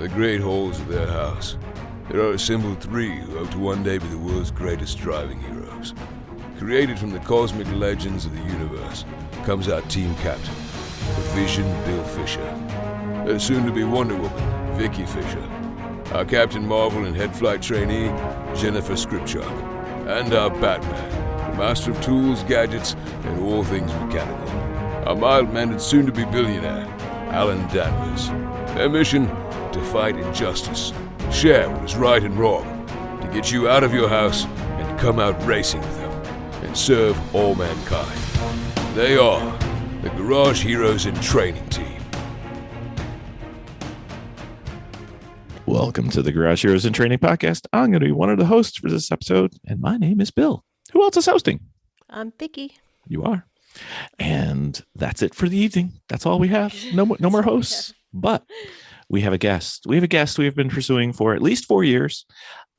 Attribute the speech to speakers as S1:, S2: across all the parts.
S1: the great halls of their house, there are assembled three who hope to one day be the world's greatest driving heroes. Created from the cosmic legends of the universe comes our team captain, the Vision Bill Fisher. There's soon to be Wonder Woman, Vicky Fisher. Our Captain Marvel and head flight trainee, Jennifer Scripchuk. And our Batman, master of tools, gadgets, and all things mechanical. Our mild-mannered soon-to-be billionaire, Alan Danvers. Their mission? To fight injustice, share what is right and wrong, to get you out of your house and come out racing with them, and serve all mankind. They are the Garage Heroes in Training Team.
S2: Welcome to the Garage Heroes in Training Podcast. I'm going to be one of the hosts for this episode, and my name is Bill. Who else is hosting?
S3: I'm Vicky.
S2: You are. And that's it for the evening. That's all we have. No more hosts. But we have a guest. We have been pursuing for at least 4 years.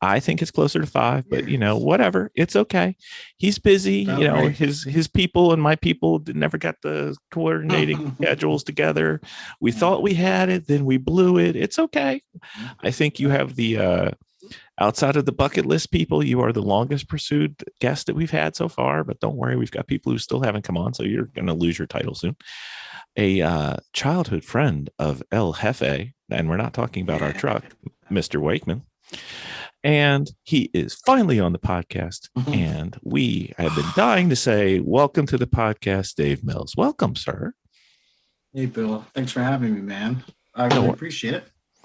S2: I think it's closer to 5, but whatever. It's okay. He's busy. Right. His people and my people never got the coordinating schedules together. We thought we had it, then we blew it. It's okay. I think you have the outside of the bucket list people, you are the longest pursued guest that we've had so far, but don't worry, we've got people who still haven't come on, so you're going to lose your title soon. A childhood friend of El Jefe, and we're not talking about our truck, Mr. Wakeman. And he is finally on the podcast, and we have been dying to say, welcome to the podcast, Dave Mills. Welcome, sir.
S4: Hey, Bill. Thanks for having me, man. I really appreciate it.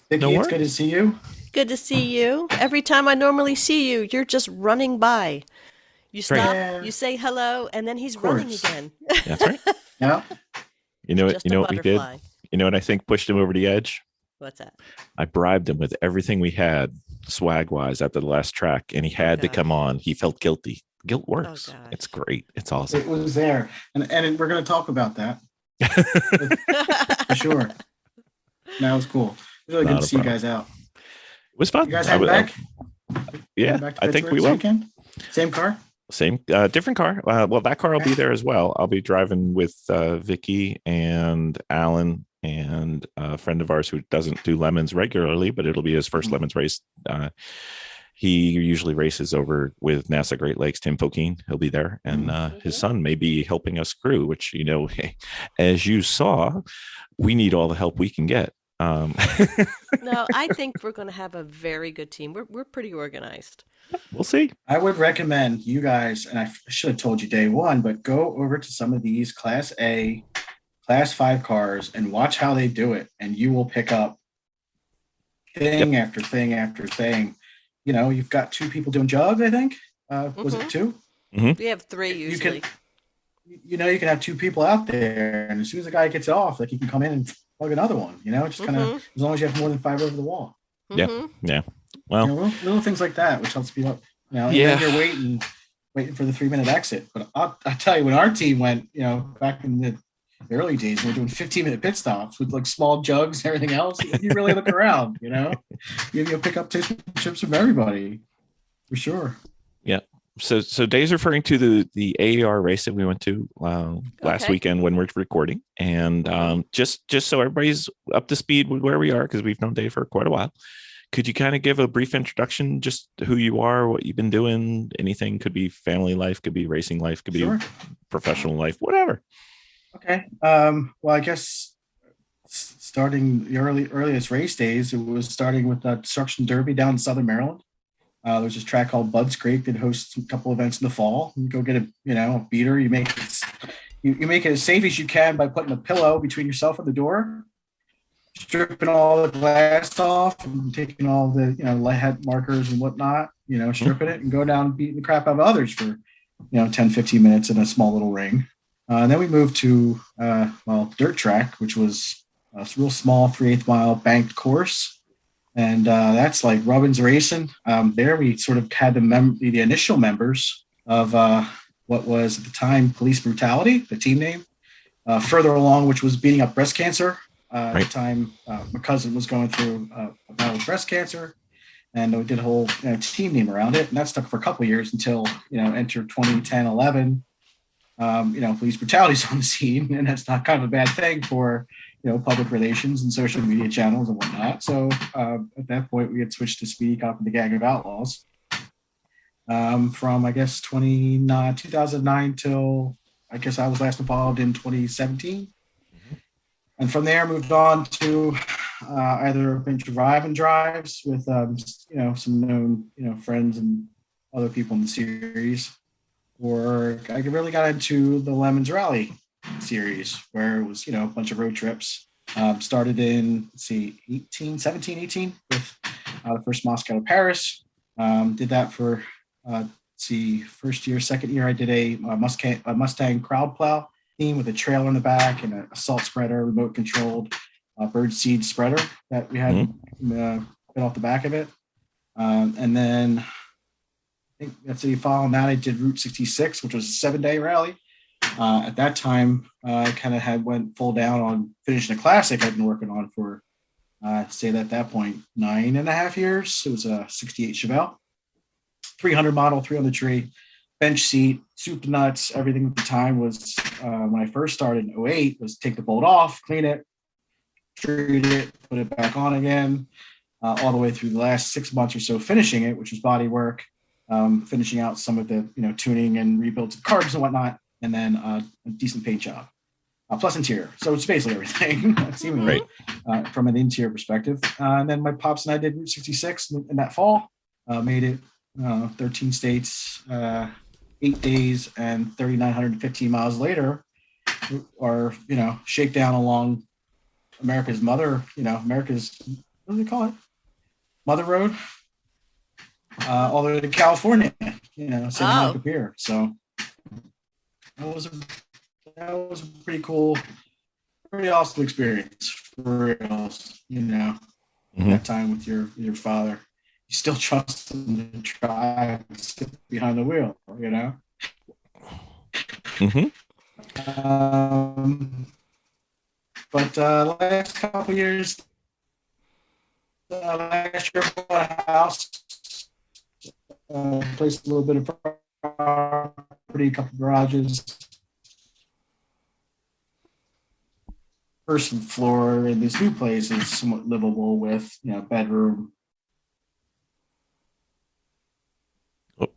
S4: Vicky, it's good to see you.
S3: Good to see you. Every time I normally see you, you're just running by. You stop, you say hello, and then he's running again.
S2: That's right.
S4: Yeah.
S2: You know what we did? You know what I think pushed him over the edge?
S3: What's that?
S2: I bribed him with everything we had, swag-wise, after the last track, and he had to come on. He felt guilty. Guilt works. It's great. It's awesome.
S4: It was there. And we're going to talk about that. For sure. That was cool. It was really good to see you guys out.
S2: It was fun.
S4: You guys heading back?
S2: Yeah, I think we will.
S4: Weekend? Same car?
S2: Same, different car. Well, that car will be there as well. I'll be driving with Vicky and Alan and a friend of ours who doesn't do lemons regularly, but it'll be his first lemons race. He usually races over with NASA Great Lakes, Tim Fokine. He'll be there. And his son may be helping us crew, which, as you saw, we need all the help we can get.
S3: No, I think we're going to have a very good team. We're pretty organized.
S2: We'll see.
S4: I would recommend you guys, and I should have told you day one, but go over to some of these Class A, Class 5 cars and watch how they do it, and you will pick up thing after thing after thing. You've got 2 people doing jugs, I think. Was it 2?
S3: Mm-hmm. We have 3 usually.
S4: You can have 2 people out there, and as soon as the guy gets off, you can come in and plug another one. Just kind of, as long as you have more than 5 over the wall.
S2: Yeah. Well,
S4: little things like that, which helps speed up. And then you're waiting for the 3-minute exit. But I'll tell you, when our team went, back in the early days, we were doing 15-minute pit stops with small jugs and everything else. You really look around, you'll pick up chips from everybody for sure.
S2: Yeah. So Dave's referring to the AER race that we went to last weekend when we're recording, and just so everybody's up to speed with where we are, because we've known Dave for quite a while. Could you kind of give a brief introduction, just who you are, what you've been doing? Anything, could be family life, could be racing life, could be professional life, whatever.
S4: Okay. Well, I guess starting the earliest race days, it was starting with the Destruction Derby down in Southern Maryland. There's this track called Bud's Creek that hosts a couple events in the fall. You go get a beater. You make it you make it as safe as you can by putting a pillow between yourself and the door, stripping all the glass off and taking all the head markers and whatnot. Stripping it and go down and beating the crap out of others for 10-15 minutes in a small little ring. And then we moved to dirt track, which was a real small 3/8 mile banked course. And that's like Robbins Racing. There we sort of had the initial members of what was at the time Police Brutality, the team name. Further along, which was beating up breast cancer. At the time, my cousin was going through a battle with breast cancer. And we did a whole team name around it. And that stuck for a couple of years until, enter 2010, 11. police brutality is on the scene, and that's not kind of a bad thing for, public relations and social media channels and whatnot. So at that point, we had switched to Speedy Cop and the Gang of Outlaws from, I guess, 2009 till, I guess I was last involved in 2017. And from there, moved on to either a bunch of ride and drives with, some known, friends and other people in the series, or I really got into the Lemons Rally series, where it was, a bunch of road trips. Started in, 18 with the first Moscow to Paris. Did that for, first year, second year, I did a Mustang crowd plow team with a trailer in the back and a salt spreader, remote controlled bird seed spreader that we had bit off the back of it. And then I think following that, I did Route 66, which was a 7-day rally. At that time, I kind of went full down on finishing a classic I'd been working on for, at that point, 9.5 years. It was a 68 Chevelle, 300 model, 3 on the tree, bench seat, soup to nuts. Everything at the time was, when I first started in 2008, was take the bolt off, clean it, treat it, put it back on again, all the way through the last 6 months or so finishing it, which was body work, finishing out some of the tuning and rebuilds of carbs and whatnot, and then a decent paint job, plus interior. So it's basically everything. That's even
S2: Right.
S4: From an interior perspective. And then my pops and I did Route 66 in that fall. Made it 13 states, 8 days, and 3,915 miles later. Our shakedown along America's mother, America's, what do they call it? Mother Road, all the way to California, Santa Monica Pier. So that was a pretty cool, pretty awesome experience for real. That time with your father, you still trust him to try and sit behind the wheel, But last couple of years, last year I bought a house, placed a little bit of property, a couple of garages, first floor in this new place is somewhat livable with, bedroom.
S2: Oh,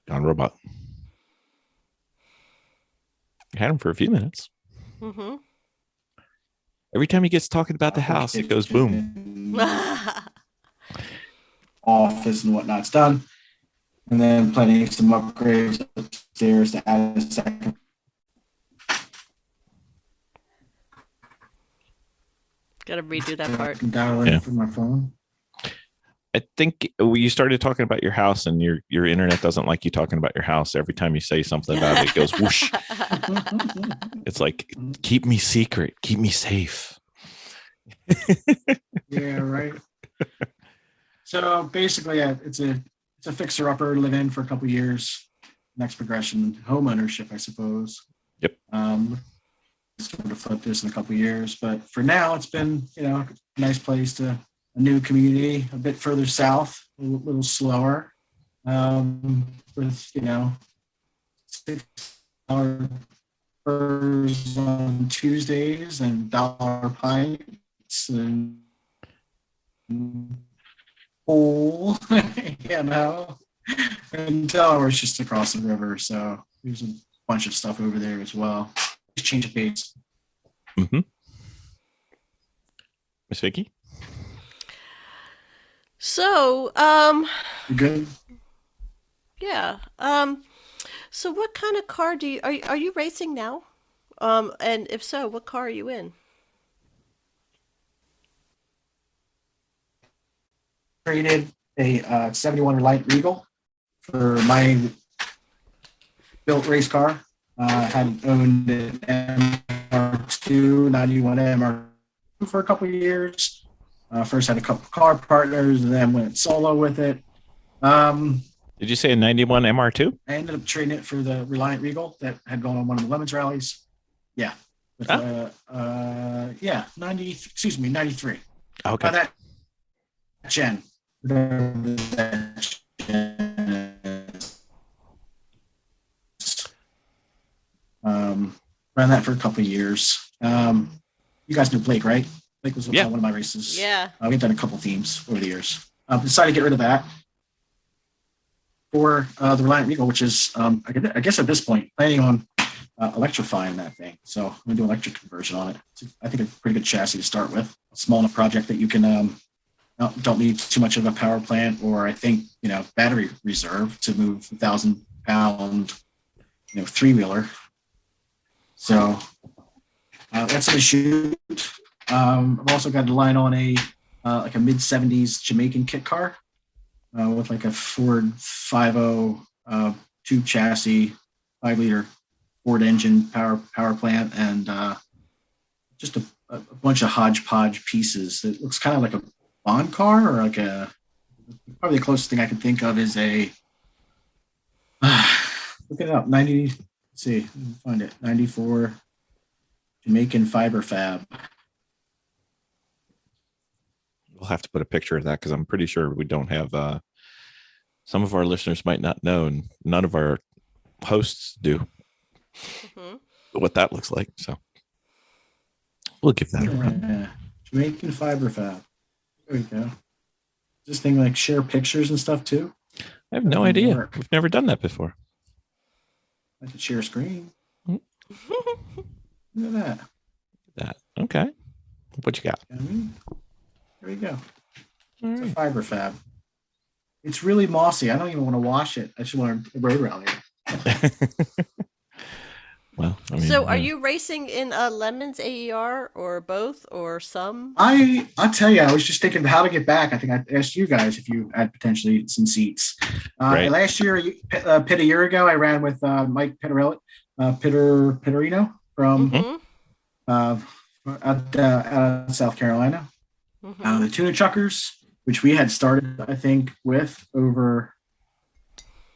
S2: gone robot. You had him for a few minutes.
S3: Mm-hmm.
S2: Every time he gets talking about the house, it goes boom.
S4: Office and whatnot's done. And then planning some upgrades upstairs to add a second.
S3: Gotta redo that part.
S4: Dial in from my phone.
S2: I think you started talking about your house, and your internet doesn't like you talking about your house. Every time you say something about it, it goes whoosh. It's like, keep me secret, keep me safe.
S4: Yeah, right. So basically, it's a fixer upper, live in for a couple of years. Next progression, home ownership, I suppose.
S2: Yep.
S4: Sort of flip this in a couple of years, but for now, it's been a nice place to a new community, a bit further south, a little slower, with 6-hour burgers on Tuesdays and $1 pints and pool, and Delaware's just across the river, so there's a bunch of stuff over there as well. Just change of pace.
S2: Mm-hmm. Miss Vicky?
S3: So,
S4: You good?
S3: yeah. So what kind of car are you racing now? And if so, what car are you in?
S4: Traded a 71 Light Regal for my built race car. Hadn't owned an MR2, 91 MR2 for a couple of years. First had a couple of car partners, and then went solo with it.
S2: Did you say a 91 MR2?
S4: I ended up trading it for the Reliant Regal that had gone on one of the Lemons rallies. Yeah. With, 93.
S2: Okay.
S4: That gen. That gen is. Ran that for a couple of years. You guys know Blake, right? Blake was one of my races.
S3: Yeah.
S4: We've done a couple themes over the years. Decided to get rid of that for the Reliant Regal, which is, I guess at this point, planning on electrifying that thing. So I'm going to do an electric conversion on it. It's, I think, a pretty good chassis to start with. A small enough project that you can don't need too much of a power plant, or I think, battery reserve to move 1,000-pound, three-wheeler. So that's a shoot. I've also got a line on a like a mid-70s Jamaican kit car with like a Ford 5.0 tube chassis, 5-liter Ford engine power plant, and just a bunch of hodgepodge pieces. It looks kind of like a Bond car, or like probably the closest thing I can think of is a look it up, 90, let's see, find it, 94 Jamaican fiber fab.
S2: We'll have to put a picture of that, because I'm pretty sure we don't have some of our listeners might not know, and none of our hosts do what that looks like. So we'll give that a run.
S4: Jamaican fiber fab. There we go. This thing like share pictures and stuff too?
S2: I have no idea. We've never done that before.
S4: I could share screen. Look at that.
S2: Okay. What you got?
S4: There you go.
S2: All
S4: It's
S2: right.
S4: a fiber fab. It's really mossy. I don't even want to wash it. I just want to road rally it.
S2: Well, I mean,
S3: So, are you racing in Lemons AER or both or some?
S4: I'll tell you, I was just thinking how to get back. I think I asked you guys if you had potentially some seats.
S2: Right.
S4: Last year, Pitt a year ago, I ran with Mike Pitterino from out of South Carolina. The Tuna Chuckers, which we had started, I think, with over,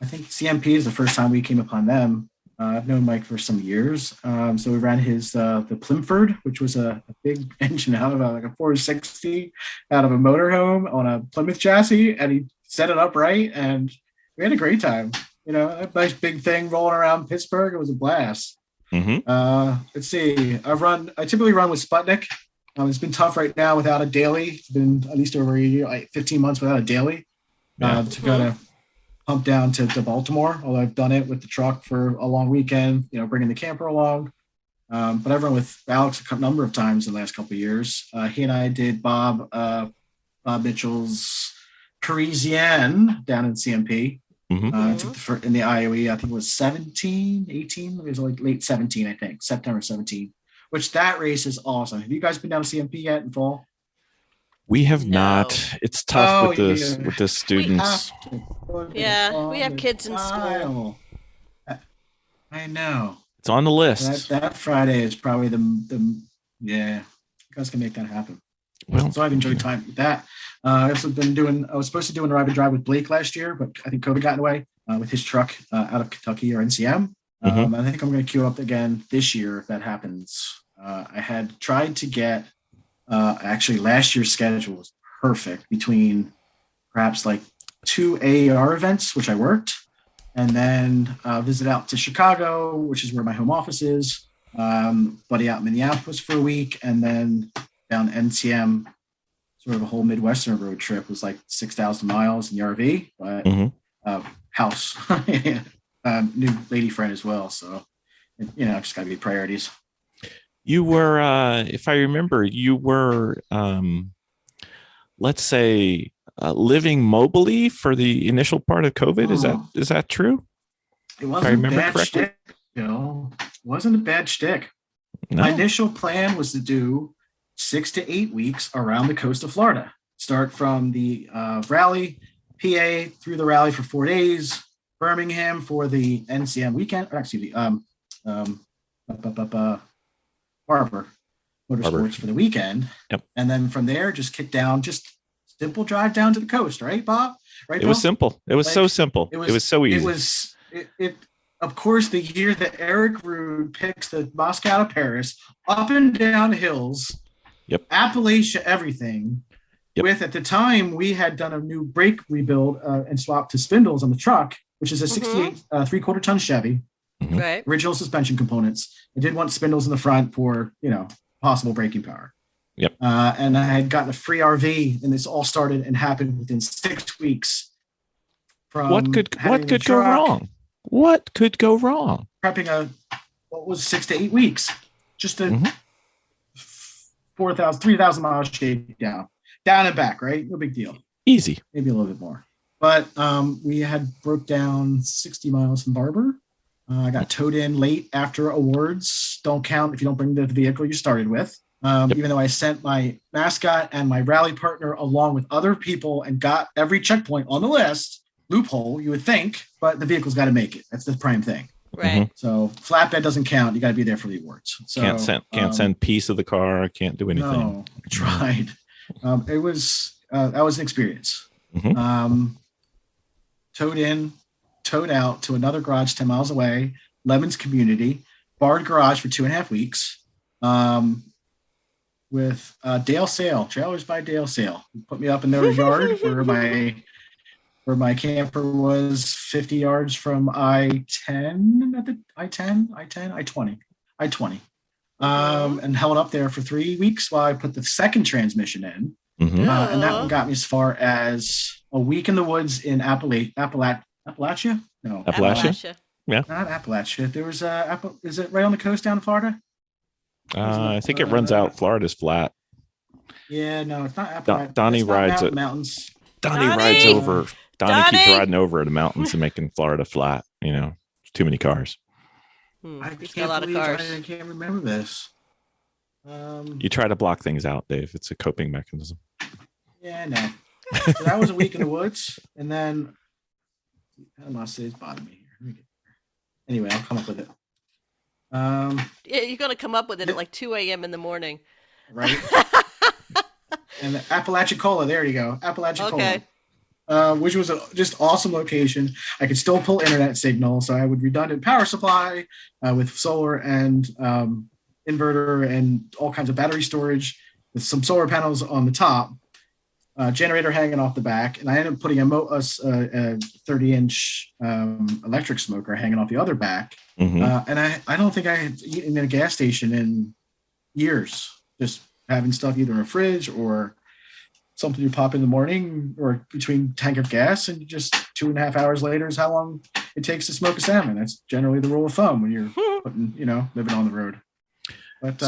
S4: I think CMP is the first time we came upon them. I've known Mike for some years. So we ran his the Plimford, which was a big engine out of like a 460 out of a motorhome on a Plymouth chassis, and he set it up right, and we had a great time. A nice big thing rolling around Pittsburgh. It was a blast. Let's see. I typically run with Sputnik. It's been tough right now without a daily. It's been at least over a year, like 15 months without a daily. To kind of pump down to Baltimore, although I've done it with the truck for a long weekend, bringing the camper along. But I've run with Alex a number of times in the last couple of years. He and I did Bob Mitchell's Parisienne down in CMP. Took in the IOE, I think it was 17, 18. It was like late 17, I think, September 17, which that race is awesome. Have you guys been down to CMP yet in fall?
S2: We have not. It's tough with the students.
S3: Yeah, we have kids in school.
S4: I know.
S2: It's on the list.
S4: That Friday is probably the you guys can make that happen.
S2: Well,
S4: so I've enjoyed time with that. I was supposed to do an arrive and drive with Blake last year, but I think COVID got in the way with his truck out of Kentucky or NCM. I think I'm going to queue up again this year if that happens. I had tried to get actually last year's schedule was perfect between perhaps like 2 AER events, which I worked, and then visit out to Chicago, which is where my home office is, buddy out in Minneapolis for a week, and then down NCM, sort of a whole Midwestern road trip. Was like 6,000 miles in the RV, but house, new lady friend as well. So, just got to be priorities.
S2: You were, if I remember, let's say, living mobily for the initial part of COVID. Is that true?
S4: It wasn't a bad shtick. Wasn't a bad shtick.
S2: No.
S4: My initial plan was to do 6 to 8 weeks around the coast of Florida. Start from the rally, PA, through the rally for 4 days, Birmingham for the NCM weekend, or excuse me, Harbor Motorsports for the weekend. Yep. And then from there, just kick down, just simple drive down to the coast, right, Bob? Right,
S2: It was simple. It was so simple. It was so easy.
S4: It was, of course, the year that Eric Rude picks the Moscow to Paris, up and down hills, Appalachia, everything. With, at the time, we had done a new brake rebuild and swapped to spindles on the truck, which is a 68 3/4 ton Chevy.
S3: Right.
S4: original suspension components. I did want spindles in the front for, possible braking power.
S2: Yep.
S4: And I had gotten a free RV, and this all started and happened within 6 weeks. From
S2: What could go
S4: truck,
S2: wrong? What could go wrong?
S4: Prepping what was 6 to 8 weeks, just a
S2: Mhm.
S4: 3,000 mile shake down and back, right? No big deal.
S2: Easy.
S4: Maybe a little bit more. But we had broke down 60 miles from Barber. I got towed in late after awards. Don't count if you don't bring the vehicle you started with. Even though I sent my mascot and my rally partner along with other people and got every checkpoint on the list, loophole, you would think, but the vehicle's got to make it. That's the prime thing.
S3: Right.
S4: So flatbed doesn't count. You got to be there for the awards. So,
S2: Can't send piece of the car. Can't do anything.
S4: No, I tried. That was an experience.
S2: Mhm.
S4: Towed out to another garage 10 miles away, Lemons Community, barred garage for 2.5 weeks. With Dale Sale, Trailers by Dale Sale. Put me up in their yard where my camper was 50 yards from I-20, and held up there for 3 weeks while I put the second transmission in.
S2: Mhm.
S4: And that one got me as far as a week in the woods in Appalachia? No,
S2: Appalachia?
S4: not Appalachia. There was is it right on the coast down in Florida?
S2: I think it runs out. Florida's flat.
S4: Yeah, no, it's not Appalachia.
S2: Donnie
S4: It's not
S2: rides it.
S4: mountains.
S2: Donnie
S3: Donnie!
S2: rides over. Donnie keeps
S3: Donnie!
S2: riding over the mountains and making Florida flat. Too many cars.
S4: I
S3: He's got a lot of cars.
S4: I can't remember this.
S2: You try to block things out, Dave. It's a coping mechanism.
S4: Yeah, no. So that was a week in the woods, and then animosity's bothering me here. Anyway, I'll come up with it.
S3: Yeah, you're going to come up with it at like 2 a.m. in the morning.
S4: Right. And the Apalachicola, there you go. Apalachicola.
S3: Okay.
S4: Which was a just awesome location. I could still pull internet signal, so I would redundant power supply with solar and inverter and all kinds of battery storage with some solar panels on the top, generator hanging off the back, and I ended up putting a 30-inch electric smoker hanging off the other back.
S2: Mhm.
S4: And I don't think I had eaten in a gas station in years, just having stuff either in a fridge or something you pop in the morning or between tank of gas, and just 2.5 hours later is how long it takes to smoke a salmon. That's generally the rule of thumb when you're putting, living on the road. But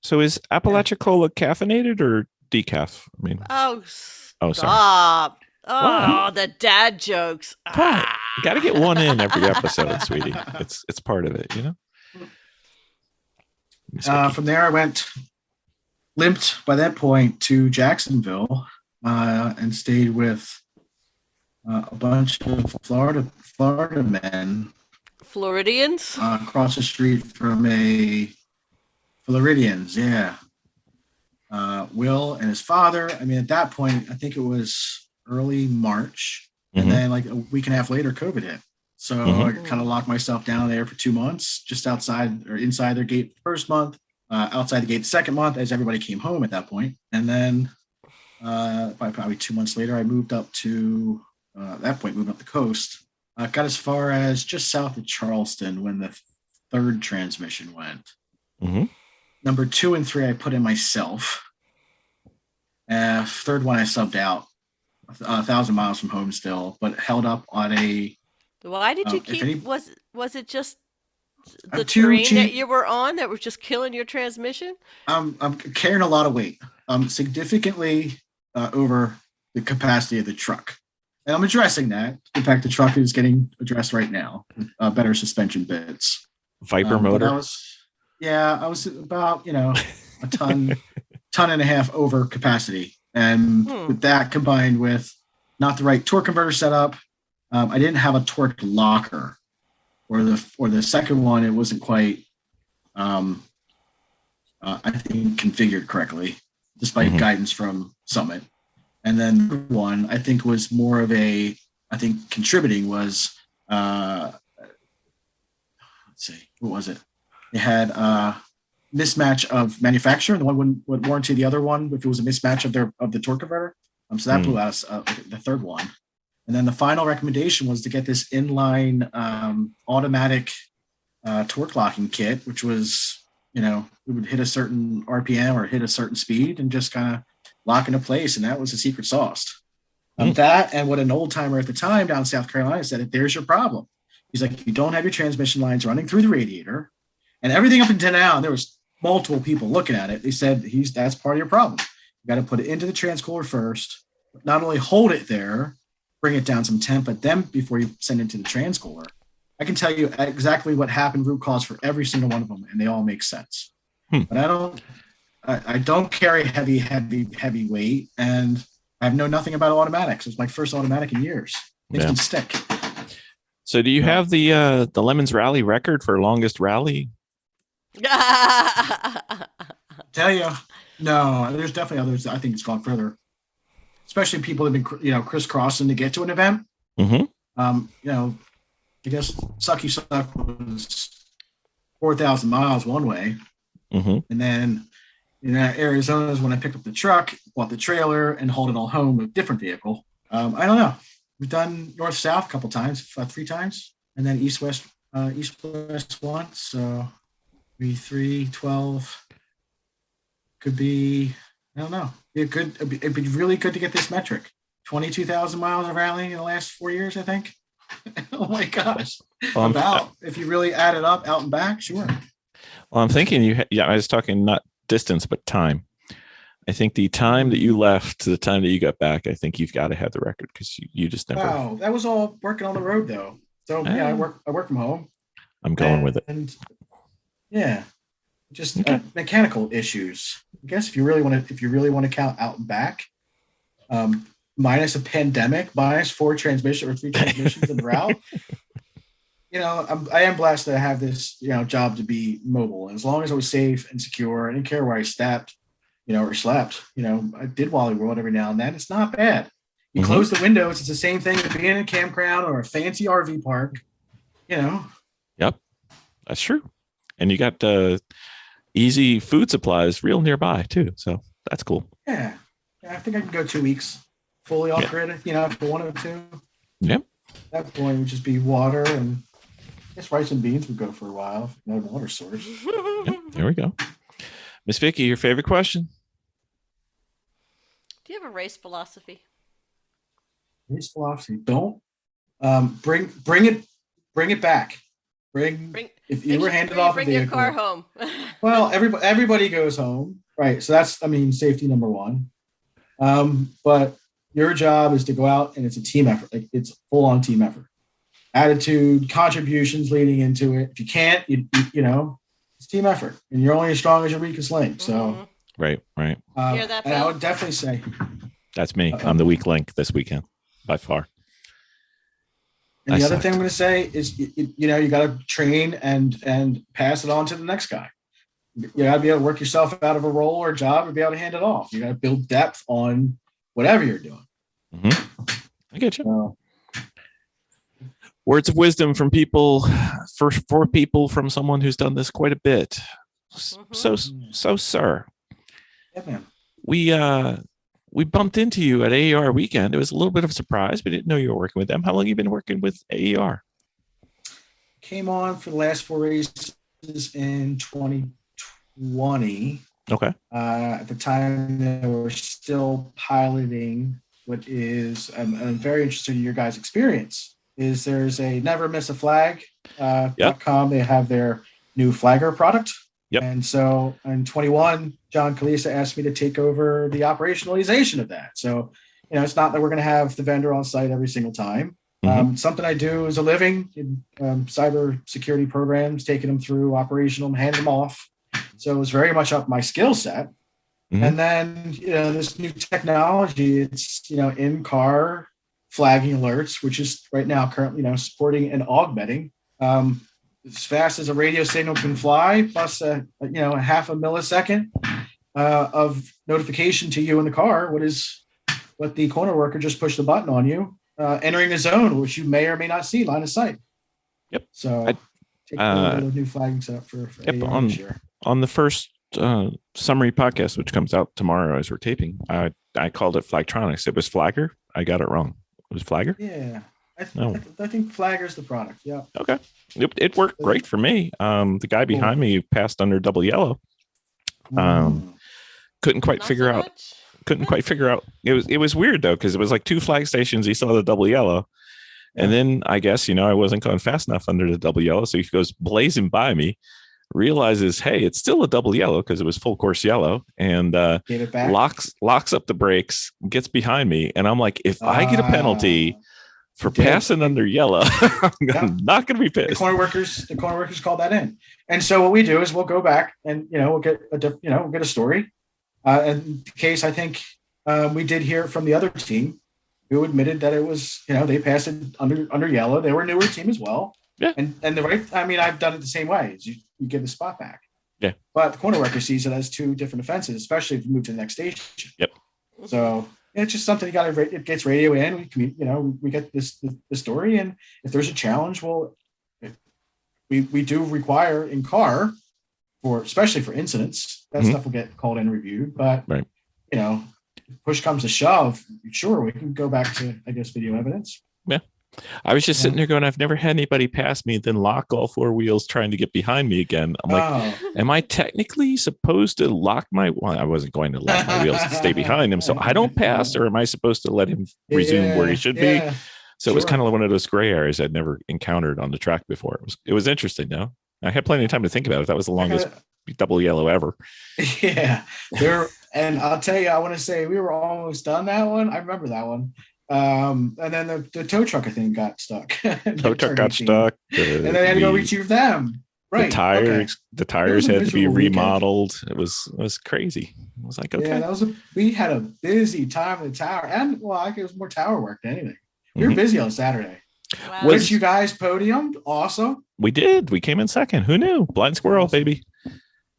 S2: So is Apalachicola caffeinated or decaf? I mean,
S3: Oh,
S2: sorry.
S3: stop. Oh,
S2: Wow.
S3: the dad jokes.
S2: Got to get one in every episode, sweetie. It's part of it,
S4: From there, I limped by that point to Jacksonville and stayed with a bunch of Florida men
S3: Floridians?
S4: across the street from Floridians, yeah. Will and his father. I mean, at that point, I think it was early March. And then like a week and a half later, COVID hit. So I kind of locked myself down there for 2 months, just outside or inside their gate the first month, outside the gate the second month, as everybody came home at that point. And then probably 2 months later, I moved up to, moved up the coast. Got as far as just south of Charleston when the third transmission went. Number 2 and 3, I put in myself. Third one, I subbed out 1,000 miles from home still, but held up on a.
S3: Why did you keep? Was it just the
S4: too
S3: terrain
S4: cheap.
S3: that you were on that was just killing your transmission?
S4: I'm carrying a lot of weight. Significantly over the capacity of the truck, and I'm addressing that. In fact, the truck is getting addressed right now. Better suspension bits.
S2: Viper motor.
S4: I was about a ton and a half over capacity, and with that combined with not the right torque converter setup, I didn't have a torque locker, or the second one, it wasn't quite I think configured correctly, despite guidance from Summit. And then the one I think was more of contributing was let's see, what was it? They had mismatch of manufacturer, and the one would warranty the other one if it was a mismatch of the torque converter. So that blew out the third one. And then the final recommendation was to get this inline automatic torque locking kit, which was, we would hit a certain RPM or hit a certain speed and just kind of lock into place. And that was the secret sauce. That and what an old timer at the time down in South Carolina said, there's your problem. He's like, you don't have your transmission lines running through the radiator and everything up until now. There was multiple people looking at it. They said, that's part of your problem. You got to put it into the transcooler first, not only hold it there, bring it down some temp, but then before you send it to the transcooler. I can tell you exactly what happened, root cause for every single one of them, and they all make sense. But I don't carry heavy weight, and I know nothing about automatics. It was my first automatic in years. Things can stick.
S2: So do you have the Lemons Rally record for longest rally?
S4: Tell you, no, there's definitely others. I think it's gone further, especially people have been, crisscrossing to get to an event. I guess Sucky Suck was 4,000 miles one way. And then in Arizona is when I picked up the truck, bought the trailer, and hauled it all home with a different vehicle. I don't know. We've done north-south a couple times, 3 times, and then east-west once. So maybe 3, 12. Could be, I don't know. It'd be really good to get this metric. 22,000 miles of rallying in the last 4 years, I think. Oh my gosh. If you really add it up out and back, sure.
S2: Well, I'm thinking I was talking not distance, but time. I think the time that you left to the time that you got back, I think you've got to have the record because you just never.
S4: Wow, that was all working on the road though. So yeah, I work from home.
S2: I'm going with it.
S4: And yeah, just mechanical issues. I guess if you really want to count out and back, minus a pandemic, minus 4 transmissions or 3 transmissions in the route. I am blessed to have this, job to be mobile. And as long as I was safe and secure, I didn't care where I stepped, or slept. I did Wally World every now and then. It's not bad. You close the windows. It's the same thing as being in a campground or a fancy RV park.
S2: Yep, that's true. And you got easy food supplies real nearby too. So that's cool.
S4: Yeah, I think I can go 2 weeks fully off grid. If I wanted to.
S2: Yep.
S4: At that point would just be water and I guess rice and beans would go for a while. No water source.
S2: Yep, there we go. Miss Vicky, your favorite question?
S3: Do you have a race philosophy?
S4: Race philosophy. Don't bring it back. If you were handed off a vehicle,
S3: bring your car home.
S4: Well, everybody goes home, right? So that's safety number one. But your job is to go out and it's a team effort. Like it's full on team effort. Attitude, contributions leading into it. If you can't, it's team effort, and you're only as strong as your weakest link. So,
S2: right.
S3: Hear that,
S4: and I would definitely say
S2: that's me. I'm the weak link this weekend by far.
S4: And the other thing I'm going to say is, you got to train and pass it on to the next guy. You got to be able to work yourself out of a role or a job and be able to hand it off. You got to build depth on whatever you're doing.
S2: I get you. Words of wisdom from people, for people from someone who's done this quite a bit. So, sir.
S4: Yeah, man.
S2: We bumped into you at AER weekend. It was a little bit of a surprise. We didn't know you were working with them. How long have you been working with AER?
S4: Came on for the last 4 races in 2020.
S2: Okay.
S4: At the time, they were still piloting what is, I'm very interested in your guys' experience. There's a Never Miss a Flag .com. They have their new flagger product.
S2: Yep.
S4: And so in 21, John Kalisa asked me to take over the operationalization of that. So, it's not that we're going to have the vendor on site every single time. Something I do as a living in cyber security programs, taking them through operational and hand them off. So it was very much up my skill set. And then, this new technology, it's, in-car flagging alerts, which is right now currently, supporting and augmenting as fast as a radio signal can fly, plus a half a millisecond of notification to you in the car. What the corner worker just pushed the button on you, entering a zone, which you may or may not see line of sight.
S2: Yep.
S4: So take a new flagging setup for
S2: on this year. On the first summary podcast, which comes out tomorrow as we're taping, I called it Flagtronics. It was Flagger. I got it wrong. It was Flagger.
S4: Yeah.
S2: No.
S4: I think Flagger's the product. Yeah.
S2: Okay. It worked great for me. The guy behind me passed under double yellow. Couldn't quite figure out. Couldn't quite figure out. It was weird though, because it was like 2 flag stations. He saw the double yellow. And then I guess, I wasn't going fast enough under the double yellow. So he goes blazing by me, realizes, hey, it's still a double yellow because it was full course yellow, and locks up the brakes, gets behind me. And I'm like, if I get a penalty for passing under yellow, I'm not going to be pissed.
S4: The corner workers call that in. And so what we do is we'll go back and, we'll get a story. In the case, I think we did hear from the other team who admitted that it was, they passed it under yellow. They were a newer team as well.
S2: Yeah.
S4: And I've done it the same way. You give the spot back.
S2: Yeah.
S4: But the corner worker sees it as 2 different offenses, especially if you move to the next station.
S2: Yep.
S4: So it's just something it gets radio in. We get the story. And if there's a challenge, we do require in car especially for incidents, that stuff will get called in and reviewed. But,
S2: right.
S4: Push comes to shove, sure, we can go back to, I guess, video evidence.
S2: Yeah. I was just sitting there going, I've never had anybody pass me, then lock all 4 wheels trying to get behind me again. I'm like, am I technically supposed to lock I wasn't going to lock my wheels to stay behind him, so I don't pass, or am I supposed to let him resume where he should be? So it was kind of one of those gray areas I'd never encountered on the track before. It was interesting, though. I had plenty of time to think about it. That was the longest double yellow ever.
S4: Yeah. And I'll tell you, I want to say we were almost done that one. I remember that one. And then the tow truck, I think, got stuck.
S2: Tow truck got stuck.
S4: And then they had to go retrieve them. Right.
S2: The tires had to be remodeled. Weekend. It was crazy. I was like, okay.
S4: Yeah, we had a busy time in the tower. And it was more tower work than anything. We were busy on Saturday.
S3: Wow.
S4: Which you guys podiumed. Awesome.
S2: We did. We came in second. Who knew? Blind squirrel, baby.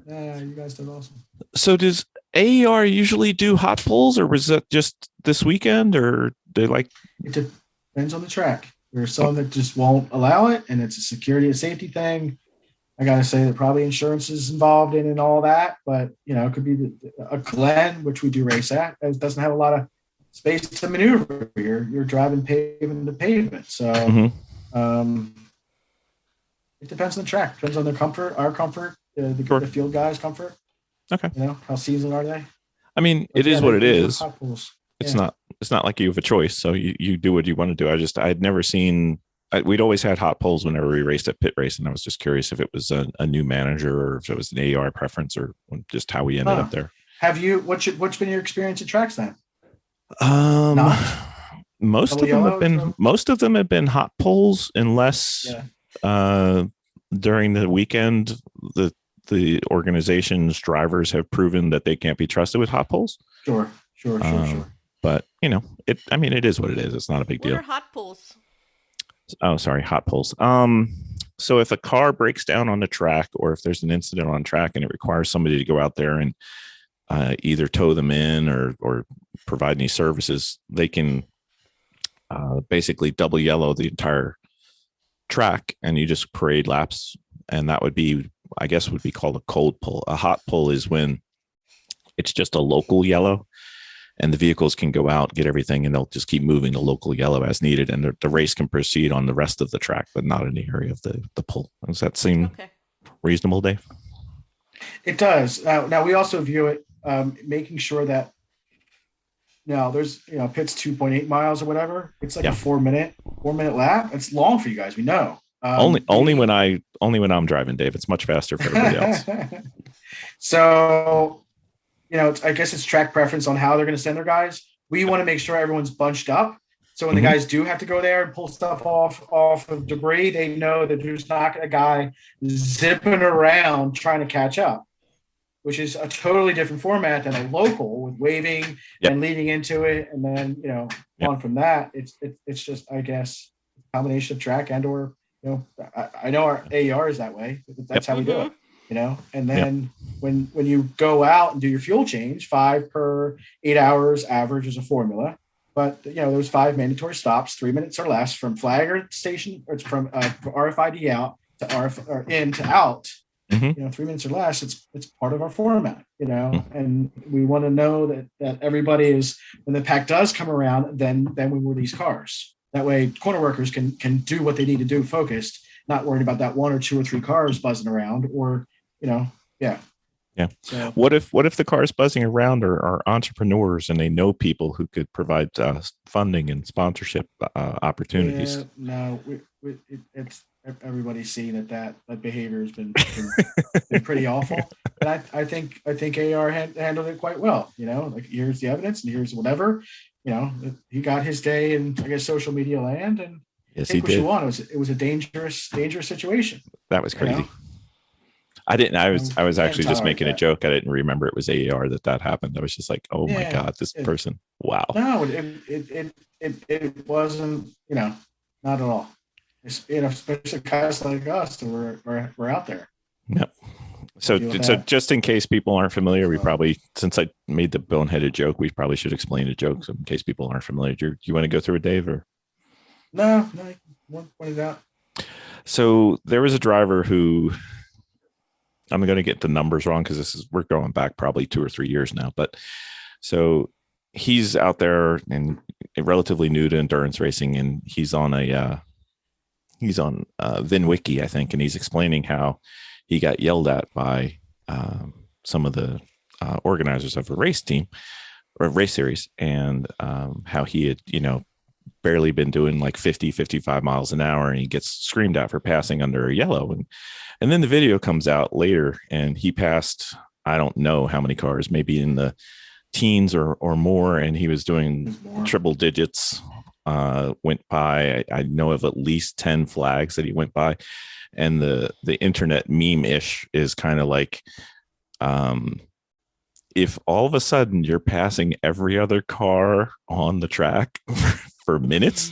S4: Yeah, you guys did awesome.
S2: So does AER usually do hot pulls, or was it just this weekend, or they like?
S4: It depends on the track. There's some that just won't allow it, and it's a security and safety thing. I gotta say that probably insurance is involved in and all that, but it could be a Glen, which we do race at. It doesn't have a lot of space to maneuver. You're driving pavement to pavement, so it depends on the track. Depends on their comfort, our comfort. The field guys' comfort.
S2: Okay.
S4: How seasoned are they?
S2: I mean, it is what it is. It's
S4: Yeah.
S2: not like you have a choice. So you do what you want to do. I'd never seen. We'd always had hot poles whenever we raced at PittRace, and I was just curious if it was a new manager or if it was an AER preference or just how we ended up there.
S4: Have you? What's been your experience at tracks then?
S2: Most of them have been hot poles, unless during the weekend the organization's drivers have proven that they can't be trusted with hot poles.
S4: Sure.
S2: But it is what it is. It's not a big deal.
S3: What are hot pulls?
S2: Oh, sorry, hot pulls. So if a car breaks down on the track, or if there's an incident on track and it requires somebody to go out there and either tow them in or provide any services, they can basically double yellow the entire track, and you just parade laps. And that would be, I guess, would be called a cold pull. A hot pull is when it's just a local yellow, and the vehicles can go out, get everything, and they'll just keep moving the local yellow as needed. And the race can proceed on the rest of the track, but not in the area of the pull. Does that seem reasonable, Dave?
S4: It does. Now we also view it, making sure that there's, pit's 2.8 miles or whatever. It's like a 4 minute lap. It's long for you guys. We know.
S2: Only when I'm driving, Dave. It's much faster for everybody else.
S4: So, I guess it's track preference on how they're going to send their guys. We want to make sure everyone's bunched up. So when the guys do have to go there and pull stuff off of debris, they know that there's not a guy zipping around trying to catch up, which is a totally different format than a local with waving and leading into it. And then, on from that, it's just, I guess, a combination of track and or, I know our AER is that way. That's how we do it, and then when you go out and do your fuel change, 5 per 8 hours average is a formula. But, there's 5 mandatory stops, 3 minutes or less from flagger station, or it's from RFID out to RF or in to out. 3 minutes or less, it's part of our format, and we want to know that everybody is, when the pack does come around, then we release cars. That way, corner workers can do what they need to do, focused, not worried about that one or two or three cars buzzing around, or yeah.
S2: Yeah.
S4: So,
S2: What if the cars buzzing around are entrepreneurs and they know people who could provide funding and sponsorship opportunities?
S4: yeah, no, it's everybody's seen that behavior has been pretty awful. And I think AR handled it quite well. Like, here's the evidence and here's whatever. He got his day in, I guess, social media land, and
S2: Yes,
S4: take
S2: he
S4: what
S2: did.
S4: you want. It was a dangerous situation.
S2: That was crazy. I didn't. I was actually just making a joke. I didn't remember it was AER that happened. I was just like, oh my God, this person. Wow.
S4: No, it wasn't. Not at all. Especially guys like us that we're out there.
S2: Yep. So just in case people aren't familiar, we probably, since I made the boneheaded joke, we probably should explain the joke. So in case people aren't familiar, do you want to go through it, Dave, or?
S4: No, point it out.
S2: So there was a driver who, I'm going to get the numbers wrong because we're going back probably 2 or 3 years now. But so he's out there and relatively new to endurance racing, and he's on VinWiki, I think, and he's explaining how he got yelled at by some of the organizers of a race team or race series, and how he had, barely been doing like 50, 55 miles an hour, and he gets screamed at for passing under a yellow. And then the video comes out later, and he passed, I don't know how many cars, maybe in the teens or more. And he was doing triple digits, went by. I know of at least 10 flags that he went by. And the internet meme-ish is kind of like, if all of a sudden you're passing every other car on the track for minutes,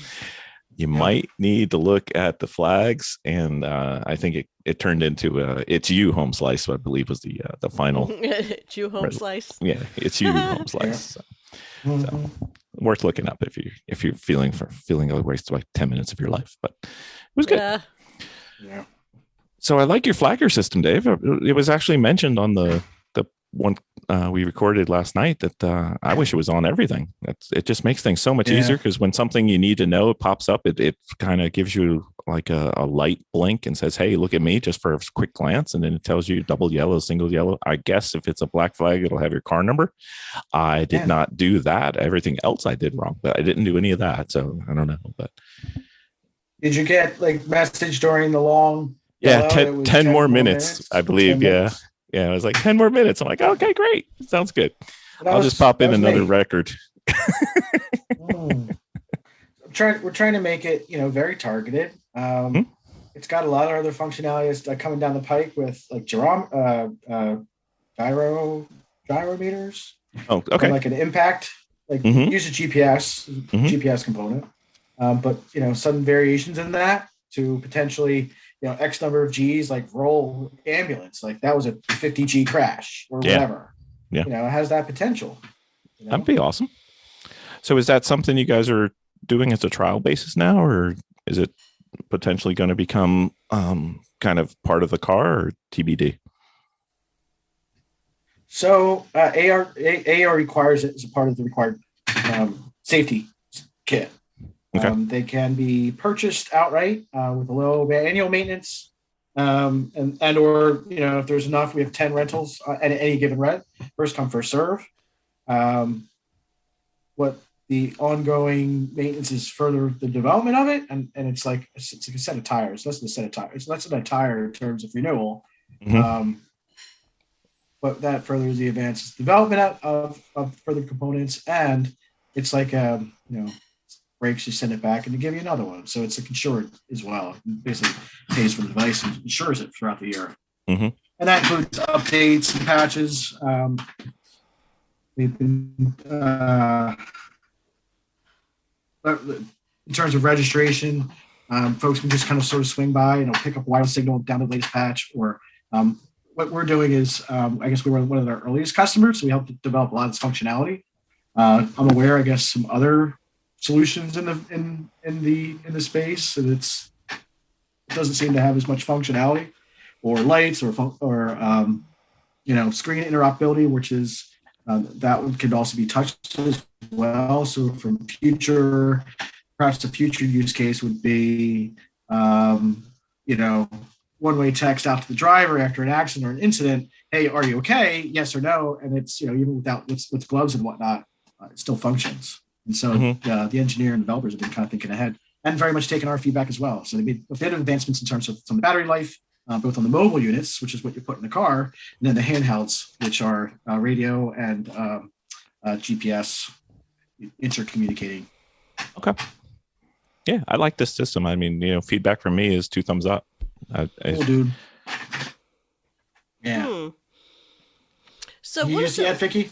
S2: you might need to look at the flags. And I think it turned into It's You Home Slice, I believe was the final.
S3: It's You Home Slice.
S2: Yeah, It's You Home Slice. So worth looking up if you're feeling a waste like 10 minutes of your life. But it was good.
S4: Yeah.
S2: So I like your flagger system, Dave. It was actually mentioned on the one we recorded last night that I wish it was on everything. It just makes things so much easier, because when something you need to know, it pops up, it kind of gives you like a light blink and says, hey, look at me, just for a quick glance. And then it tells you double yellow, single yellow. I guess if it's a black flag, it'll have your car number. I did not do that. Everything else I did wrong, but I didn't do any of that. So I don't know. But
S4: did you get like message during the long?
S2: Yeah, 10 more minutes, I believe. Yeah. Yeah, it was like 10 more minutes. I'm like, okay, great. Sounds good. I'll just pop in another record.
S4: We're trying to make it, very targeted. It's got a lot of other functionalities coming down the pike with like gyrometers.
S2: Oh, okay.
S4: Like an impact, use a GPS component. But sudden variations in that to potentially, X number of G's, like roll ambulance, like that was a 50 G crash or whatever. Yeah. It has that potential.
S2: That'd be awesome. So is that something you guys are doing as a trial basis now, or is it potentially going to become kind of part of the car, or TBD?
S4: So AR requires it as a part of the required safety kit.
S2: Okay.
S4: They can be purchased outright with a low annual maintenance, and or if there's enough, we have 10 rentals at any given rent, first come first serve. What the ongoing maintenance is further the development of it, and it's like a set of tires, less than a set of tires. It's less than a tire in terms of renewal, but that furthers the advanced development of further components, and it's like breaks, you send it back, and they give you another one. So it's insured as well. It basically pays for the device and insures it throughout the year.
S2: Mm-hmm.
S4: And that includes updates and patches. We've been in terms of registration, folks can just kind of sort of swing by and pick up a wireless signal, down the latest patch. Or what we're doing is, I guess we were one of their earliest customers, so we helped develop a lot of this functionality. I'm aware, I guess, some other solutions in the space, and it doesn't seem to have as much functionality or lights or screen interoperability, which is that one could also be touched as well. So from future perhaps a future use case would be, one-way text out to the driver after an accident or an incident. Hey, are you okay? Yes or no. And it's, even without with gloves and whatnot, it still functions. And so the engineer and developers have been kind of thinking ahead and very much taking our feedback as well. So they made a bit of advancements in terms of some of the battery life, both on the mobile units, which is what you put in the car, and then the handhelds, which are radio and GPS intercommunicating.
S2: Okay. Yeah, I like this system. I mean, feedback from me is 2 thumbs up.
S4: Cool, dude. Yeah.
S3: So
S4: have you used it yet, Vicky?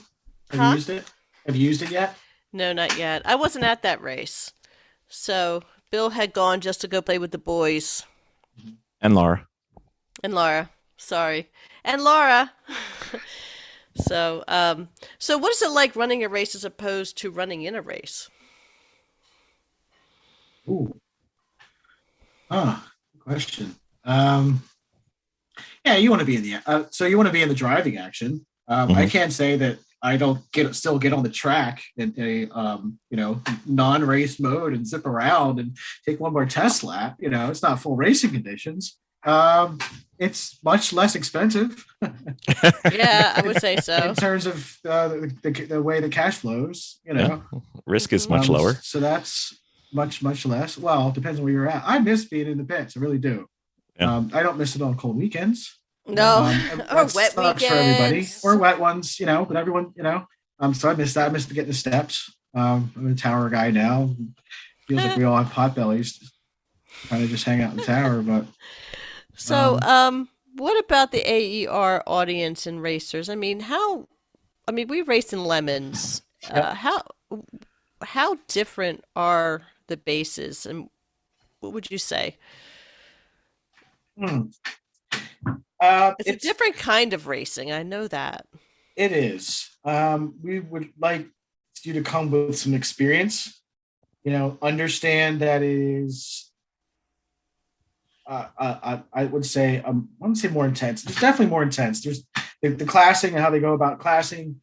S4: Have you used it? Have you used it yet?
S3: No, not yet. I wasn't at that race. So Bill had gone just to go play with the boys.
S2: And Laura.
S3: Sorry. And Laura. So what is it like running a race as opposed to running in a race?
S4: Ooh. Good question. You want to be in the driving action. I can't say that I don't still get on the track in a non-race mode and zip around and take one more test lap. It's not full racing conditions. It's much less expensive.
S3: Yeah, I would say so.
S4: In terms of the way the cash flows,
S2: risk is much lower.
S4: So that's much less. Well, it depends on where you're at. I miss being in the pits. I really do. Yeah. I don't miss it on cold weekends.
S3: No, or wet weekends
S4: for everybody, or wet ones. But everyone, so I miss that. I miss getting the steps. I'm a tower guy now. Feels like we all have pot bellies, kind of just hang out in the tower. But
S3: so, what about the AER audience and racers? I mean, we race in Lemons.
S4: Yep.
S3: How different are the bases, and what would you say? It's a different kind of racing. I know that.
S4: It is. We would like you to come with some experience. Understand that it is. I would say I wouldn't say more intense. It's definitely more intense. There's the classing and how they go about classing.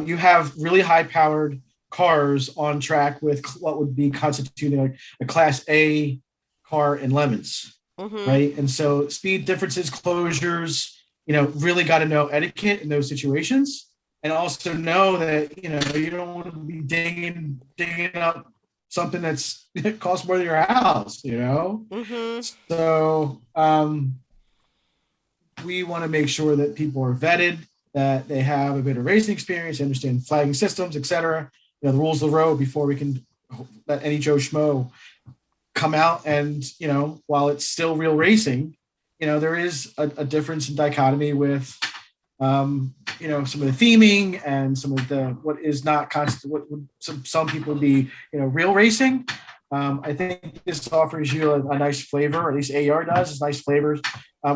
S4: You have really high-powered cars on track with what would be constituting like a Class A car in Lemons. Right. And so speed differences, closures, really got to know etiquette in those situations, and also know that, you don't want to be digging up something that costs more than your house, So we want to make sure that people are vetted, that they have a bit of racing experience, understand flagging systems, etc. The rules of the road before we can let any Joe Schmo come out. And while it's still real racing, there is a difference in dichotomy with some of the theming and some of the what is not constant, what would some people would be real racing. I think this offers you a nice flavor, or at least AER does. It's nice flavors